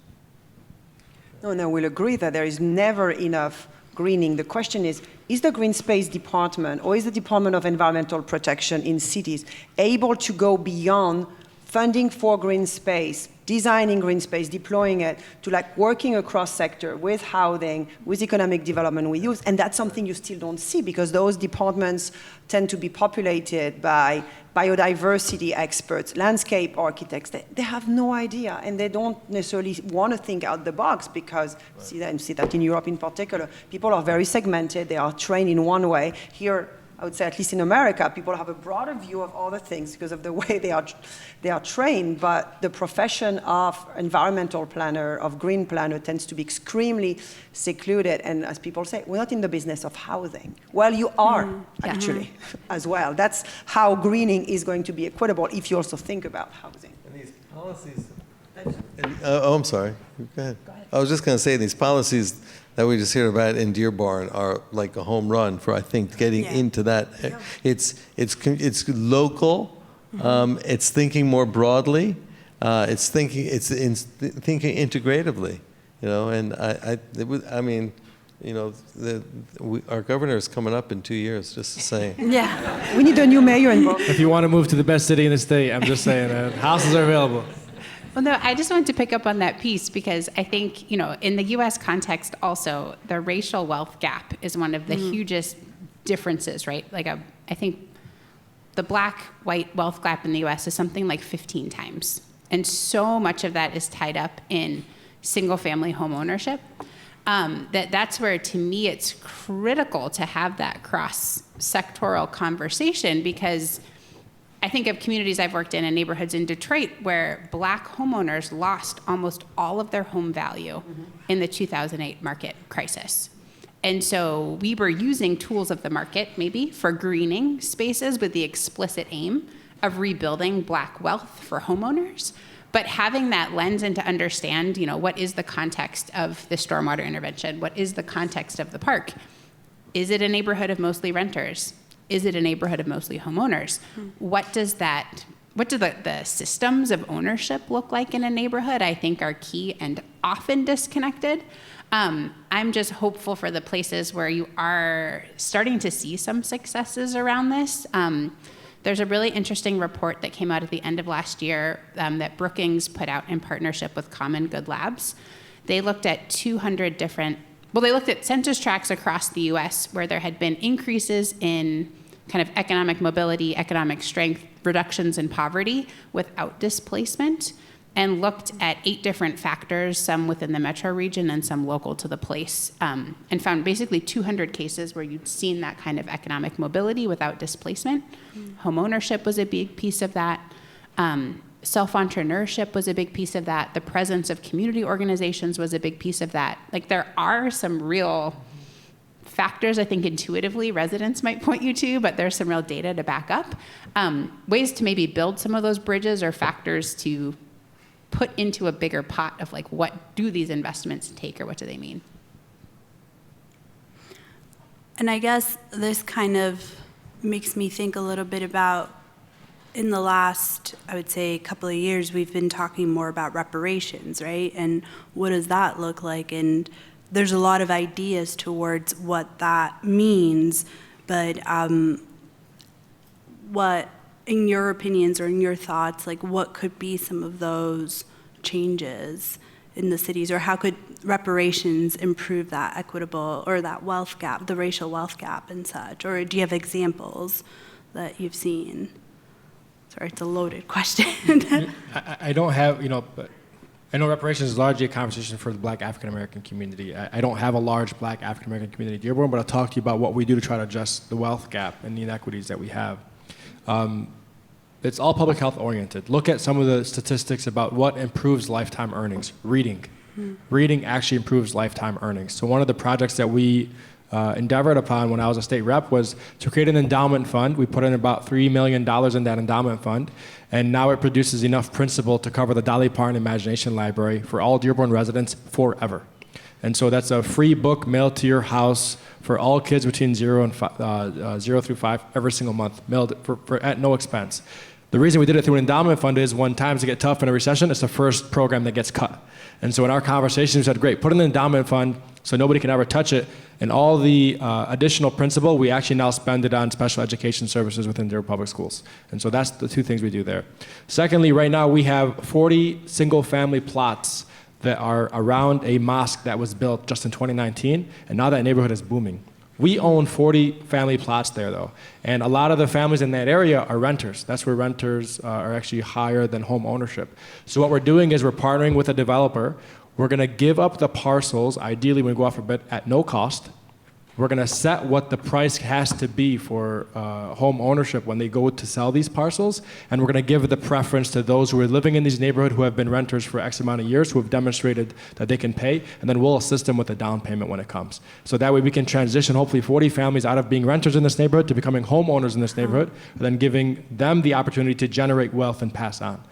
No, we'll agree that there is never enough greening. The question is the Green Space Department or is the Department of Environmental Protection in cities able to go beyond funding for green space, designing green space, deploying it, to working across sector with housing, with economic development, with youth? And that's something you still don't see, because those departments tend to be populated by biodiversity experts, landscape architects. They have no idea, and they don't necessarily want to think out the box, because you see that in Europe in particular. People are very segmented. They are trained in one way. Here, I would say, at least in America, people have a broader view of other things because of the way they are trained. But the profession of environmental planner, of green planner, tends to be extremely secluded. And as people say, we're not in the business of housing. Well, you are, actually, as well. That's how greening is going to be equitable if you also think about housing. And these policies... I'm sorry. Go ahead. I was just going to say, these policies that we just heard about in Dearborn are like a home run for, I think, getting into that. Yeah. It's local. It's thinking more broadly. It's thinking integratively. And our governor is coming up in 2 years. Just to say. Yeah. We need a new mayor in Brooklyn. If you want to move to the best city in the state, I'm just saying, houses are available. Well, no, I just wanted to pick up on that piece because I think, in the U.S. context also, the racial wealth gap is one of the hugest differences, right? I think the black-white wealth gap in the U.S. is something like 15 times. And so much of that is tied up in single-family home ownership. That's where, to me, it's critical to have that cross-sectoral conversation, because I think of communities I've worked in and neighborhoods in Detroit where Black homeowners lost almost all of their home value in the 2008 market crisis. And so we were using tools of the market, maybe, for greening spaces with the explicit aim of rebuilding Black wealth for homeowners. But having that lens and to understand, what is the context of the stormwater intervention? What is the context of the park? Is it a neighborhood of mostly renters? Is it a neighborhood of mostly homeowners? What do the systems of ownership look like in a neighborhood? I think are key and often disconnected. I'm just hopeful for the places where you are starting to see some successes around this. There's a really interesting report that came out at the end of last year that Brookings put out in partnership with Common Good Labs. They looked at 200 they looked at census tracts across the US where there had been increases in kind of economic mobility, economic strength, reductions in poverty without displacement, and looked at 8 different factors, some within the metro region and some local to the place, and found basically 200 cases where you'd seen that kind of economic mobility without displacement. Homeownership was a big piece of that. Self-entrepreneurship was a big piece of that. The presence of community organizations was a big piece of that. Like, there are some real factors I think intuitively residents might point you to, but there's some real data to back up. Ways to maybe build some of those bridges or factors to put into a bigger pot of, like, what do these investments take or what do they mean? And I guess this kind of makes me think a little bit about, in the last, I would say, couple of years, we've been talking more about reparations, right? And what does that look like? And there's a lot of ideas towards what that means, but what, in your opinions or in your thoughts, like, what could be some of those changes in the cities, or how could reparations improve that equitable or that wealth gap, the racial wealth gap and such? Or do you have examples that you've seen? Sorry, it's a loaded question. I don't have, but I know reparations is largely a conversation for the Black African-American community. I don't have a large Black African-American community in Dearborn, but I'll talk to you about what we do to try to address the wealth gap and the inequities that we have. It's all public health oriented. Look at some of the statistics about what improves lifetime earnings. Reading. Reading actually improves lifetime earnings. So one of the projects that we endeavored upon when I was a state rep was to create an endowment fund. We put in about $3 million in that endowment fund, and now it produces enough principal to cover the Dolly Parton Imagination Library for all Dearborn residents forever. And so that's a free book mailed to your house for all kids between 0 through 5 every single month, mailed at no expense. The reason we did it through an endowment fund is when times get tough in a recession, it's the first program that gets cut. And so in our conversation, we said, great, put in an endowment fund so nobody can ever touch it. And all the additional principal, we actually now spend it on special education services within Dearborn Public Schools. And so that's the 2 things we do there. Secondly, right now we have 40 single-family plots that are around a mosque that was built just in 2019, and now that neighborhood is booming. We own 40 family plots there, though, and a lot of the families in that area are renters. That's where renters are actually higher than home ownership. So what we're doing is we're partnering with a developer. We're going to give up the parcels, ideally when we go off a bit, at no cost. We're going to set what the price has to be for home ownership when they go to sell these parcels, and we're going to give the preference to those who are living in these neighborhoods who have been renters for X amount of years, who have demonstrated that they can pay, and then we'll assist them with the down payment when it comes. So that way we can transition hopefully 40 families out of being renters in this neighborhood to becoming homeowners in this neighborhood, and then giving them the opportunity to generate wealth and pass on.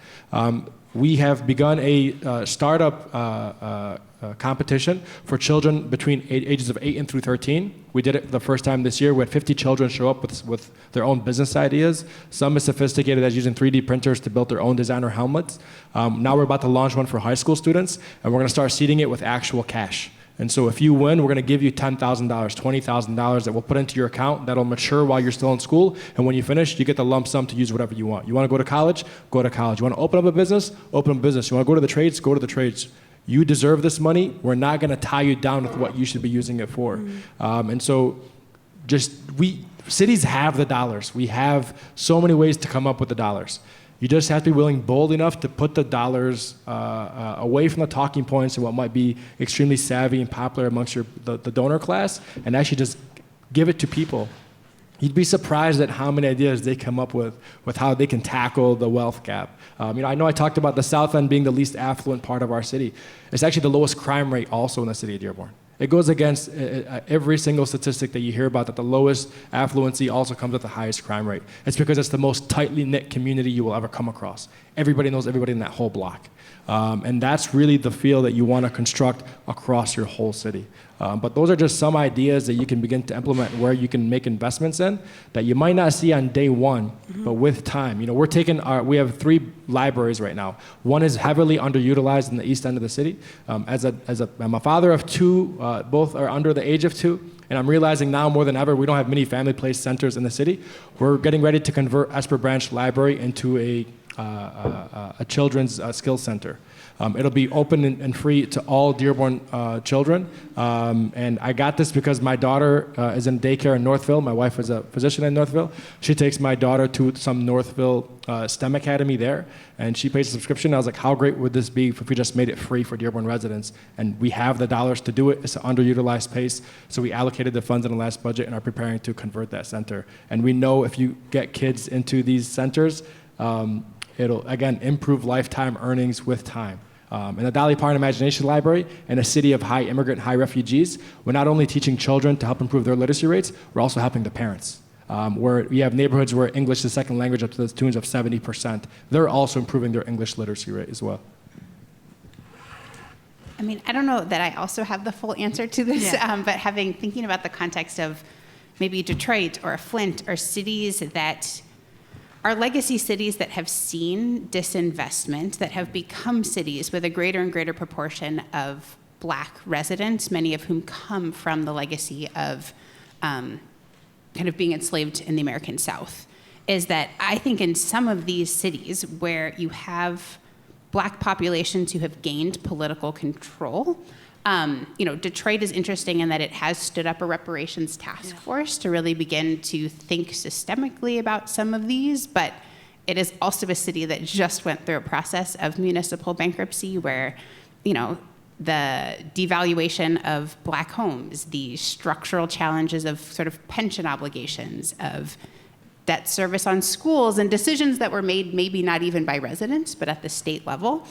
We have begun a startup competition for children between ages of 8 and through 13. We did it the first time this year. We had 50 children show up with their own business ideas. Some as sophisticated as using 3D printers to build their own designer helmets. Now we're about to launch one for high school students, and we're going to start seeding it with actual cash. And so if you win, we're going to give you $10,000, $20,000 that we'll put into your account that'll mature while you're still in school. And when you finish, you get the lump sum to use whatever you want. You want to go to college? Go to college. You want to open up a business? Open up a business. You want to go to the trades? Go to the trades. You deserve this money. We're not going to tie you down with what you should be using it for. And so cities have the dollars. We have so many ways to come up with the dollars. You just have to be willing, bold enough to put the dollars away from the talking points and what might be extremely savvy and popular amongst the donor class, and actually just give it to people. You'd be surprised at how many ideas they come up with how they can tackle the wealth gap. I know I talked about the South End being the least affluent part of our city. It's actually the lowest crime rate also in the city of Dearborn. It goes against every single statistic that you hear about, that the lowest affluency also comes with the highest crime rate. It's because it's the most tightly knit community you will ever come across. Everybody knows everybody in that whole block. And that's really the feel that you want to construct across your whole city. But those are just some ideas that you can begin to implement where you can make investments in that you might not see on day one, but with time. We have 3 libraries right now. One is heavily underutilized in the east end of the city. I'm a father of 2, both are under the age of 2. And I'm realizing now more than ever, we don't have many family place centers in the city. We're getting ready to convert Esper Branch Library into a children's skills center. It'll be open and free to all Dearborn children. And I got this because my daughter is in daycare in Northville. My wife is a physician in Northville. She takes my daughter to some Northville STEM academy there, and she pays a subscription. I was like, how great would this be if we just made it free for Dearborn residents? And we have the dollars to do it. It's an underutilized space, so we allocated the funds in the last budget and are preparing to convert that center. And we know if you get kids into these centers, it'll, again, improve lifetime earnings with time. In the Dolly Parton Imagination Library, in a city of high immigrant, high refugees, we're not only teaching children to help improve their literacy rates, we're also helping the parents. Where we have neighborhoods where English is second language up to the tunes of 70%. They're also improving their English literacy rate as well. I don't know that I also have the full answer to this, but thinking about the context of maybe Detroit or Flint or cities that are legacy cities that have seen disinvestment, that have become cities with a greater and greater proportion of Black residents, many of whom come from the legacy of kind of being enslaved in the American South, is that I think in some of these cities where you have Black populations who have gained political control, Detroit is interesting in that it has stood up a reparations task force to really begin to think systemically about some of these, but it is also a city that just went through a process of municipal bankruptcy where, the devaluation of Black homes, the structural challenges of sort of pension obligations, of debt service on schools, and decisions that were made maybe not even by residents, but at the state level,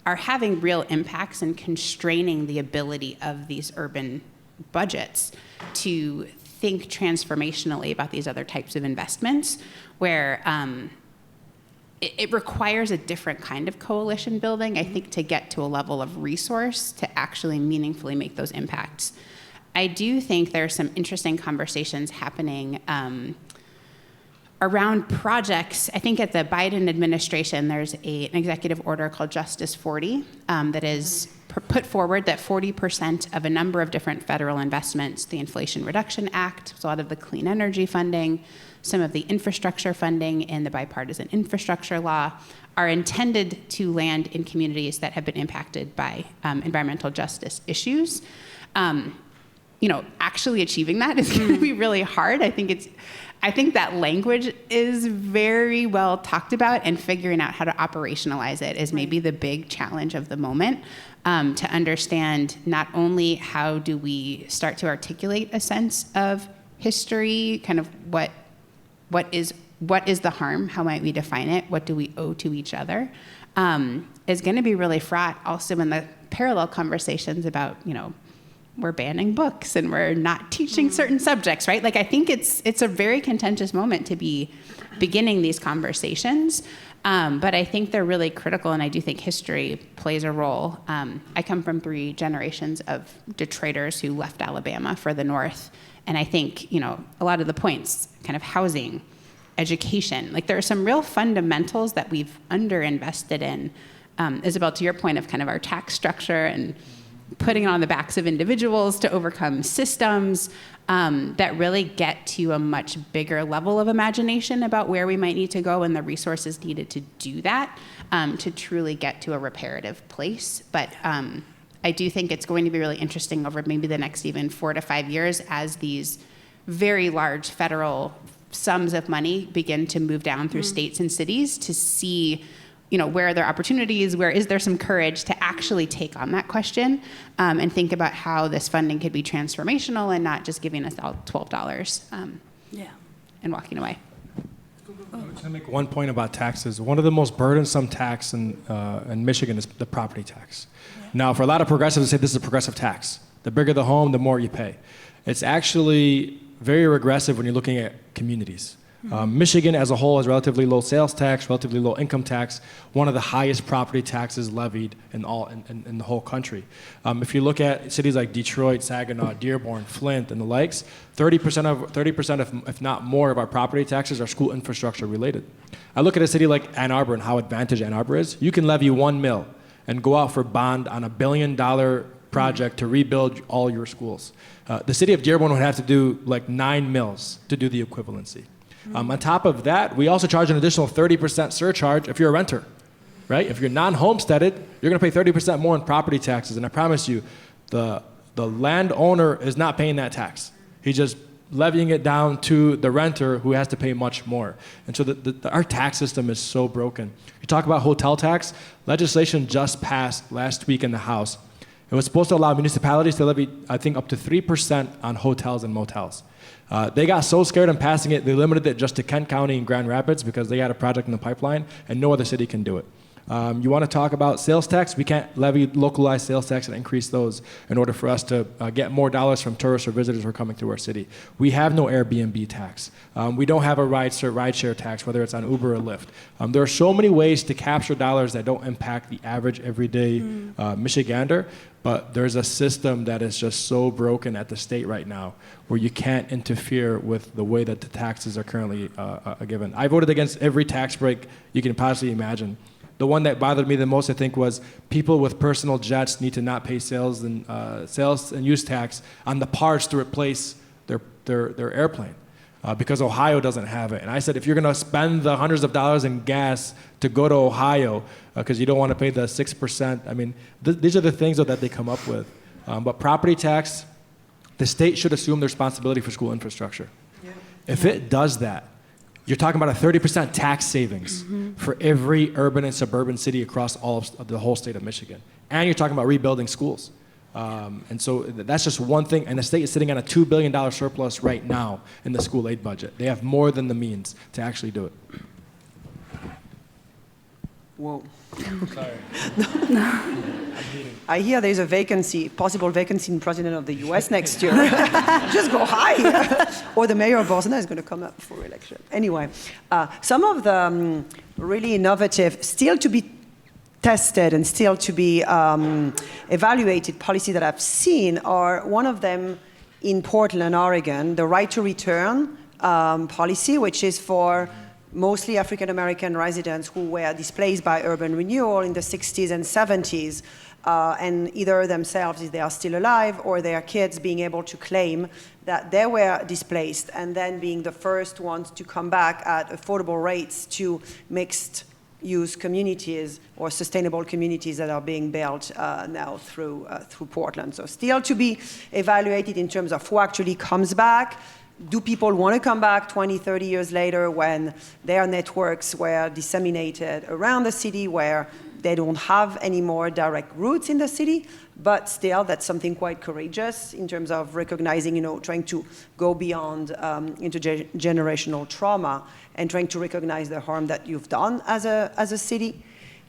are having real impacts and constraining the ability of these urban budgets to think transformationally about these other types of investments, where it requires a different kind of coalition building, I think, to get to a level of resource to actually meaningfully make those impacts. I do think there are some interesting conversations happening around projects. I think at the Biden administration, there's an executive order called Justice 40 that is put forward that 40% of a number of different federal investments, the Inflation Reduction Act, a lot of the clean energy funding, some of the infrastructure funding in the bipartisan infrastructure law, are intended to land in communities that have been impacted by environmental justice issues. Actually achieving that is going to be really hard. I think that language is very well talked about, and figuring out how to operationalize it is maybe the big challenge of the moment, to understand not only how do we start to articulate a sense of history, kind of what is the harm, how might we define it, what do we owe to each other, is going to be really fraught also in the parallel conversations about, we're banning books and we're not teaching certain subjects, right? I think it's a very contentious moment to be beginning these conversations, but I think they're really critical, and I do think history plays a role. I come from 3 generations of Detroiters who left Alabama for the North, and I think, a lot of the points, kind of housing, education, there are some real fundamentals that we've underinvested in. Isabelle, to your point of kind of our tax structure and putting it on the backs of individuals to overcome systems that really get to a much bigger level of imagination about where we might need to go and the resources needed to do that, to truly get to a reparative place. But I do think it's going to be really interesting over maybe the next even 4 to 5 years as these very large federal sums of money begin to move down through states and cities to see, where are there opportunities, where is there some courage to actually take on that question and think about how this funding could be transformational and not just giving us all $12 and walking away. I'm just going to make one point about taxes. One of the most burdensome tax in Michigan is the property tax. Now, for a lot of progressives, they say this is a progressive tax. The bigger the home, the more you pay. It's actually very regressive when you're looking at communities. Michigan as a whole has relatively low sales tax, relatively low income tax, one of the highest property taxes levied in the whole country. If you look at cities like Detroit, Saginaw, Dearborn, Flint, and the likes, 30% of, if not more, of our property taxes are school infrastructure related. I look at a city like Ann Arbor and how advantaged Ann Arbor is. You can levy $1 million and go out for bond on a $1 billion project to rebuild all your schools. The city of Dearborn would have to do like 9 mills to do the equivalency. On top of that, we also charge an additional 30% surcharge if you're a renter, right? If you're non-homesteaded, you're going to pay 30% more in property taxes. And I promise you, the landowner is not paying that tax. He's just levying it down to the renter who has to pay much more. And so our tax system is so broken. You talk about hotel tax, legislation just passed last week in the House. It was supposed to allow municipalities to levy, I think, up to 3% on hotels and motels. They got so scared in passing it, they limited it just to Kent County and Grand Rapids because they had a project in the pipeline, and no other city can do it. You want to talk about sales tax? We can't levy localized sales tax and increase those in order for us to get more dollars from tourists or visitors who are coming through our city. We have no Airbnb tax. We don't have a rideshare tax, whether it's on Uber or Lyft. There are so many ways to capture dollars that don't impact the average everyday Michigander, but there's a system that is just so broken at the state right now where you can't interfere with the way that the taxes are currently given. I voted against every tax break you can possibly imagine. The one that bothered me the most, I think, was people with personal jets need to not pay sales and use tax on the parts to replace their airplane because Ohio doesn't have it. And I said, if you're going to spend the hundreds of dollars in gas to go to Ohio because you don't want to pay the 6%, I mean, these are the things that they come up with. But property tax, the state should assume the responsibility for school infrastructure. Yeah. If it does that, you're talking about a 30% tax savings for every urban and suburban city across all of the whole state of Michigan. And you're talking about rebuilding schools. And so that's just one thing. And the state is sitting on a $2 billion surplus right now in the school aid budget. They have more than the means to actually do it. Whoa. Sorry. I hear there's a possible vacancy in president of the US next year. Just go high. Or the mayor of Barcelona is going to come up for election. Anyway, some of the really innovative, still to be tested and still to be evaluated policy that I've seen are one of them in Portland, Oregon, the right to return policy, which is for mostly African-American residents who were displaced by urban renewal in the 60s and 70s, and either themselves, if they are still alive, or their kids being able to claim that they were displaced, and then being the first ones to come back at affordable rates to mixed-use communities or sustainable communities that are being built now through Portland. So still to be evaluated in terms of who actually comes back. Do people want to come back 20, 30 years later when their networks were disseminated around the city, where they don't have any more direct roots in the city? But still, that's something quite courageous in terms of recognizing, trying to go beyond intergenerational trauma and trying to recognize the harm that you've done as a city.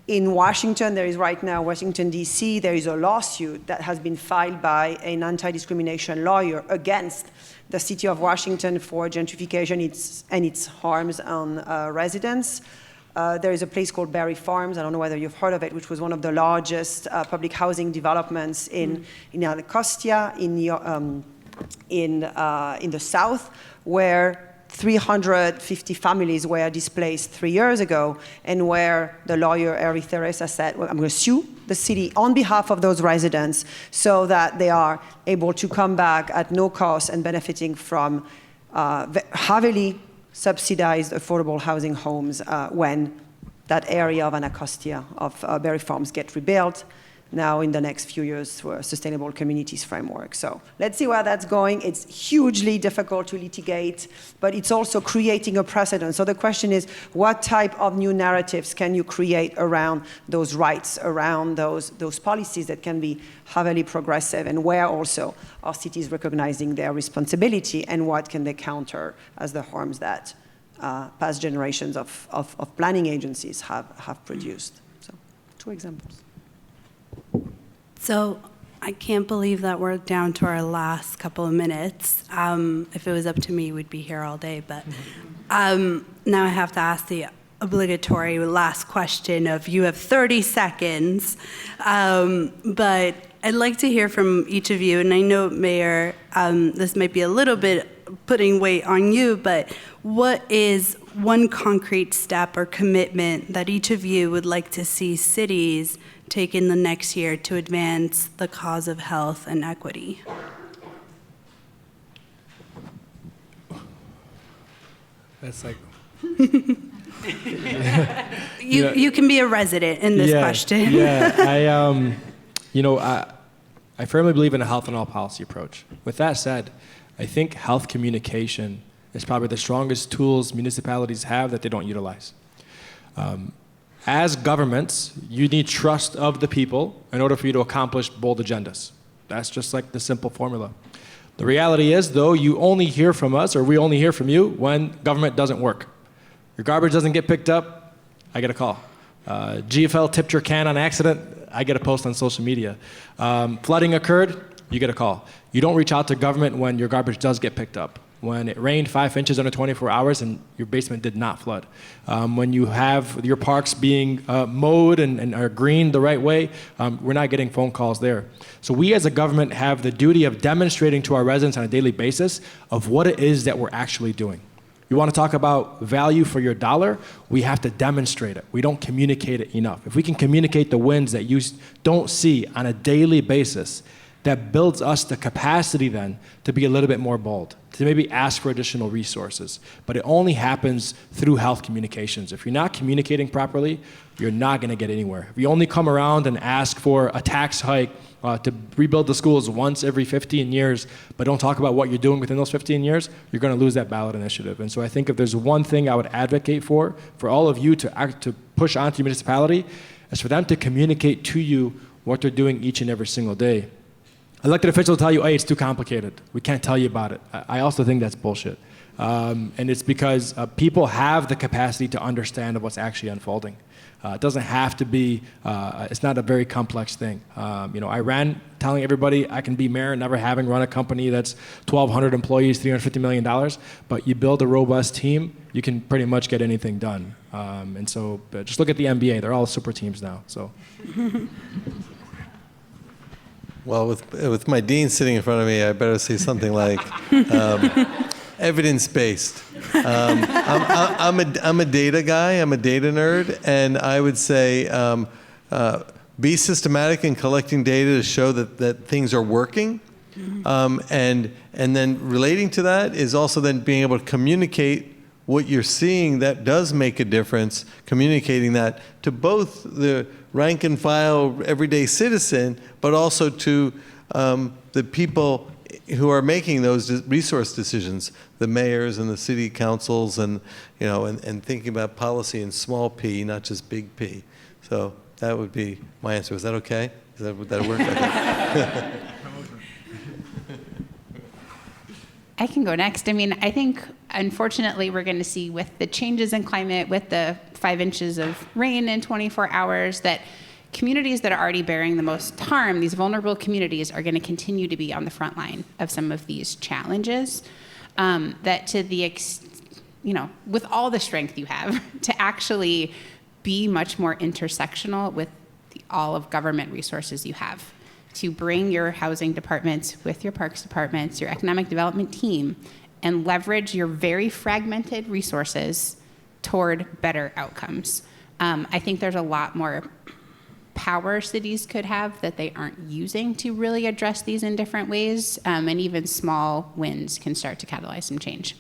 In Washington, there is right now, Washington, D.C., there is a lawsuit that has been filed by an anti-discrimination lawyer against the city of Washington for gentrification and its harms on residents. There is a place called Berry Farms, I don't know whether you've heard of it, which was one of the largest public housing developments in Anacostia, in the south, where 350 families were displaced 3 years ago, and where the lawyer, Eri Teresa, said, well, I'm going to sue the city on behalf of those residents so that they are able to come back at no cost and benefiting from heavily subsidized affordable housing homes when that area of Anacostia, of Berry Farms, get rebuilt. now in the next few years for a sustainable communities framework. So let's see where that's going. It's hugely difficult to litigate, but it's also creating a precedent. So the question is, what type of new narratives can you create around those rights, around those policies that can be heavily progressive, and where also are cities recognizing their responsibility, and what can they counter as the harms that past generations of planning agencies have produced. So 2 examples. So I can't believe that we're down to our last couple of minutes. If it was up to me, we'd be here all day. But now I have to ask the obligatory last question of, you have 30 seconds. But I'd like to hear from each of you. And I know, Mayor, this might be a little bit putting weight on you, but what is one concrete step or commitment that each of you would like to see cities take in the next year to advance the cause of health and equity? That's like... You can be a resident in this question. I firmly believe in a health and all policy approach. With that said, I think health communication is probably the strongest tools municipalities have that they don't utilize. As governments, you need trust of the people in order for you to accomplish bold agendas. That's just like the simple formula. The reality is, though, you only hear from us, or we only hear from you, when government doesn't work. Your garbage doesn't get picked up, I get a call. GFL tipped your can on accident, I get a post on social media. Flooding occurred, you get a call. You don't reach out to government when your garbage does get picked up. When it rained 5 inches under 24 hours and your basement did not flood. When you have your parks being mowed and are greened the right way, we're not getting phone calls there. So we as a government have the duty of demonstrating to our residents on a daily basis of what it is that we're actually doing. You want to talk about value for your dollar, we have to demonstrate it. We don't communicate it enough. If we can communicate the wins that you don't see on a daily basis, that builds us the capacity then to be a little bit more bold, to maybe ask for additional resources. But it only happens through health communications. If you're not communicating properly, you're not going to get anywhere. If you only come around and ask for a tax hike to rebuild the schools once every 15 years, but don't talk about what you're doing within those 15 years, you're going to lose that ballot initiative. And so I think if there's one thing I would advocate for all of you to push onto your municipality, is for them to communicate to you what they're doing each and every single day. Elected officials will tell you, hey, it's too complicated. We can't tell you about it. I also think that's bullshit. And it's because people have the capacity to understand what's actually unfolding. It doesn't have to be, it's not a very complex thing. I ran telling everybody I can be mayor, never having run a company that's 1,200 employees, $350 million, but you build a robust team, you can pretty much get anything done. And so just look at the NBA. They're all super teams now. So. Well, with my dean sitting in front of me, I better say something like evidence-based. I'm a data guy. I'm a data nerd, and I would say be systematic in collecting data to show that things are working, and then relating to that is also then being able to communicate what you're seeing that does make a difference, communicating that to both the rank and file everyday citizen, but also to the people who are making those resource decisions, the mayors and the city councils, and and thinking about policy in small p, not just big P. So that would be my answer. Is that okay? Would that work? I can go next. I mean, I think, unfortunately, we're going to see with the changes in climate, with the 5 inches of rain in 24 hours, that communities that are already bearing the most harm, these vulnerable communities, are going to continue to be on the front line of some of these challenges. That to the, with all the strength you have, to actually be much more intersectional with all of government resources you have, to bring your housing departments with your parks departments, your economic development team, and leverage your very fragmented resources toward better outcomes. I think there's a lot more power cities could have that they aren't using to really address these in different ways, and even small wins can start to catalyze some change.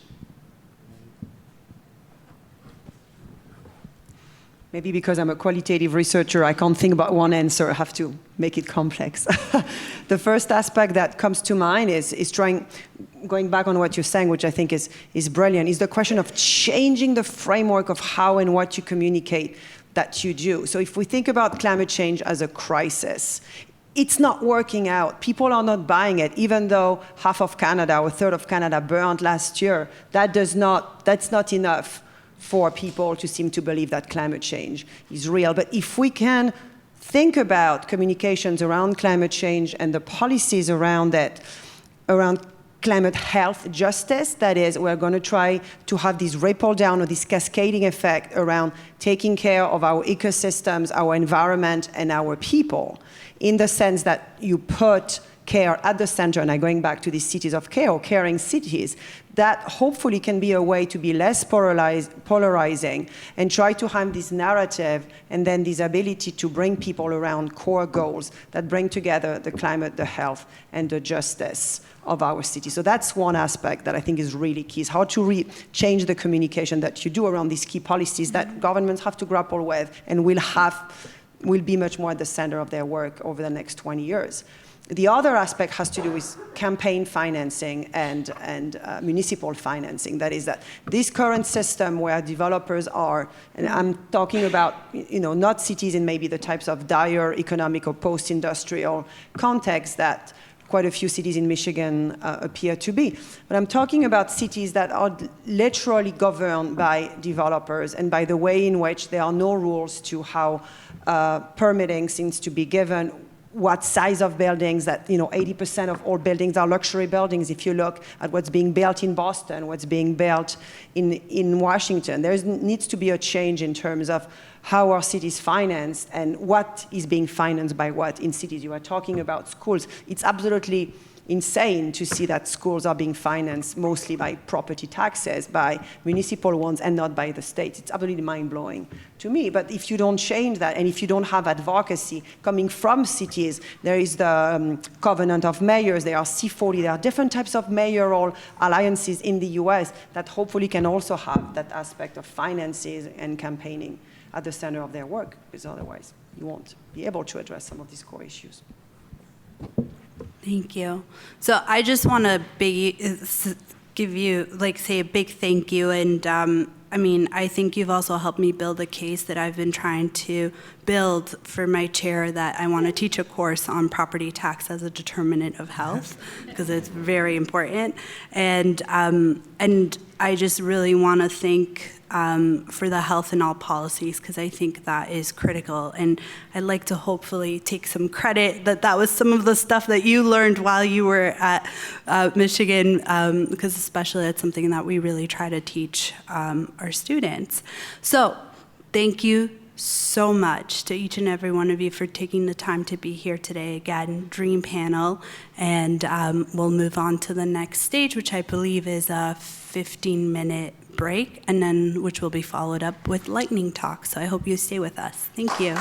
Maybe because I'm a qualitative researcher, I can't think about one answer. I have to make it complex. The first aspect that comes to mind is going back on what you're saying, which I think is brilliant, is the question of changing the framework of how and what you communicate that you do. So if we think about climate change as a crisis, it's not working out. People are not buying it, even though half of Canada or a third of Canada burned last year. That's not enough for people to seem to believe that climate change is real. But if we can think about communications around climate change and the policies around it, around climate health justice, that is, we're going to try to have this ripple down or this cascading effect around taking care of our ecosystems, our environment, and our people, in the sense that you put care at the center, and I'm going back to these cities of care or caring cities, that hopefully can be a way to be less polarizing and try to have this narrative and then this ability to bring people around core goals that bring together the climate, the health, and the justice of our city. So that's one aspect that I think is really key, is how to change the communication that you do around these key policies that governments have to grapple with and will be much more at the center of their work over the next 20 years. The other aspect has to do with campaign financing and municipal financing. That is that this current system where developers are, and I'm talking about not cities in maybe the types of dire economic or post-industrial context that quite a few cities in Michigan appear to be. But I'm talking about cities that are literally governed by developers and by the way in which there are no rules to how permitting seems to be given, what size of buildings, that 80% of all buildings are luxury buildings. If you look at what's being built in Boston, what's being built in Washington, there needs to be a change in terms of how our cities financed and what is being financed by what in cities. You are talking about schools. It's absolutely insane to see that schools are being financed mostly by property taxes, by municipal ones, and not by the state. It's absolutely mind-blowing to me. But if you don't change that, and if you don't have advocacy coming from cities, there is the Covenant of Mayors, there are C40, there are different types of mayoral alliances in the US that hopefully can also have that aspect of finances and campaigning at the center of their work, because otherwise you won't be able to address some of these core issues. Thank you. So I just want to give you, say a big thank you. And I think you've also helped me build a case that I've been trying to build for my chair, that I want to teach a course on property tax as a determinant of health, because it's very important. And I just really want to thank for the health in all policies, because I think that is critical. And I'd like to hopefully take some credit that was some of the stuff that you learned while you were at Michigan, because especially it's something that we really try to teach our students. So thank you so much to each and every one of you for taking the time to be here today. Again, dream panel. And we'll move on to the next stage, which I believe is a 15-minute break, and then which will be followed up with lightning talk. So I hope you stay with us. Thank you.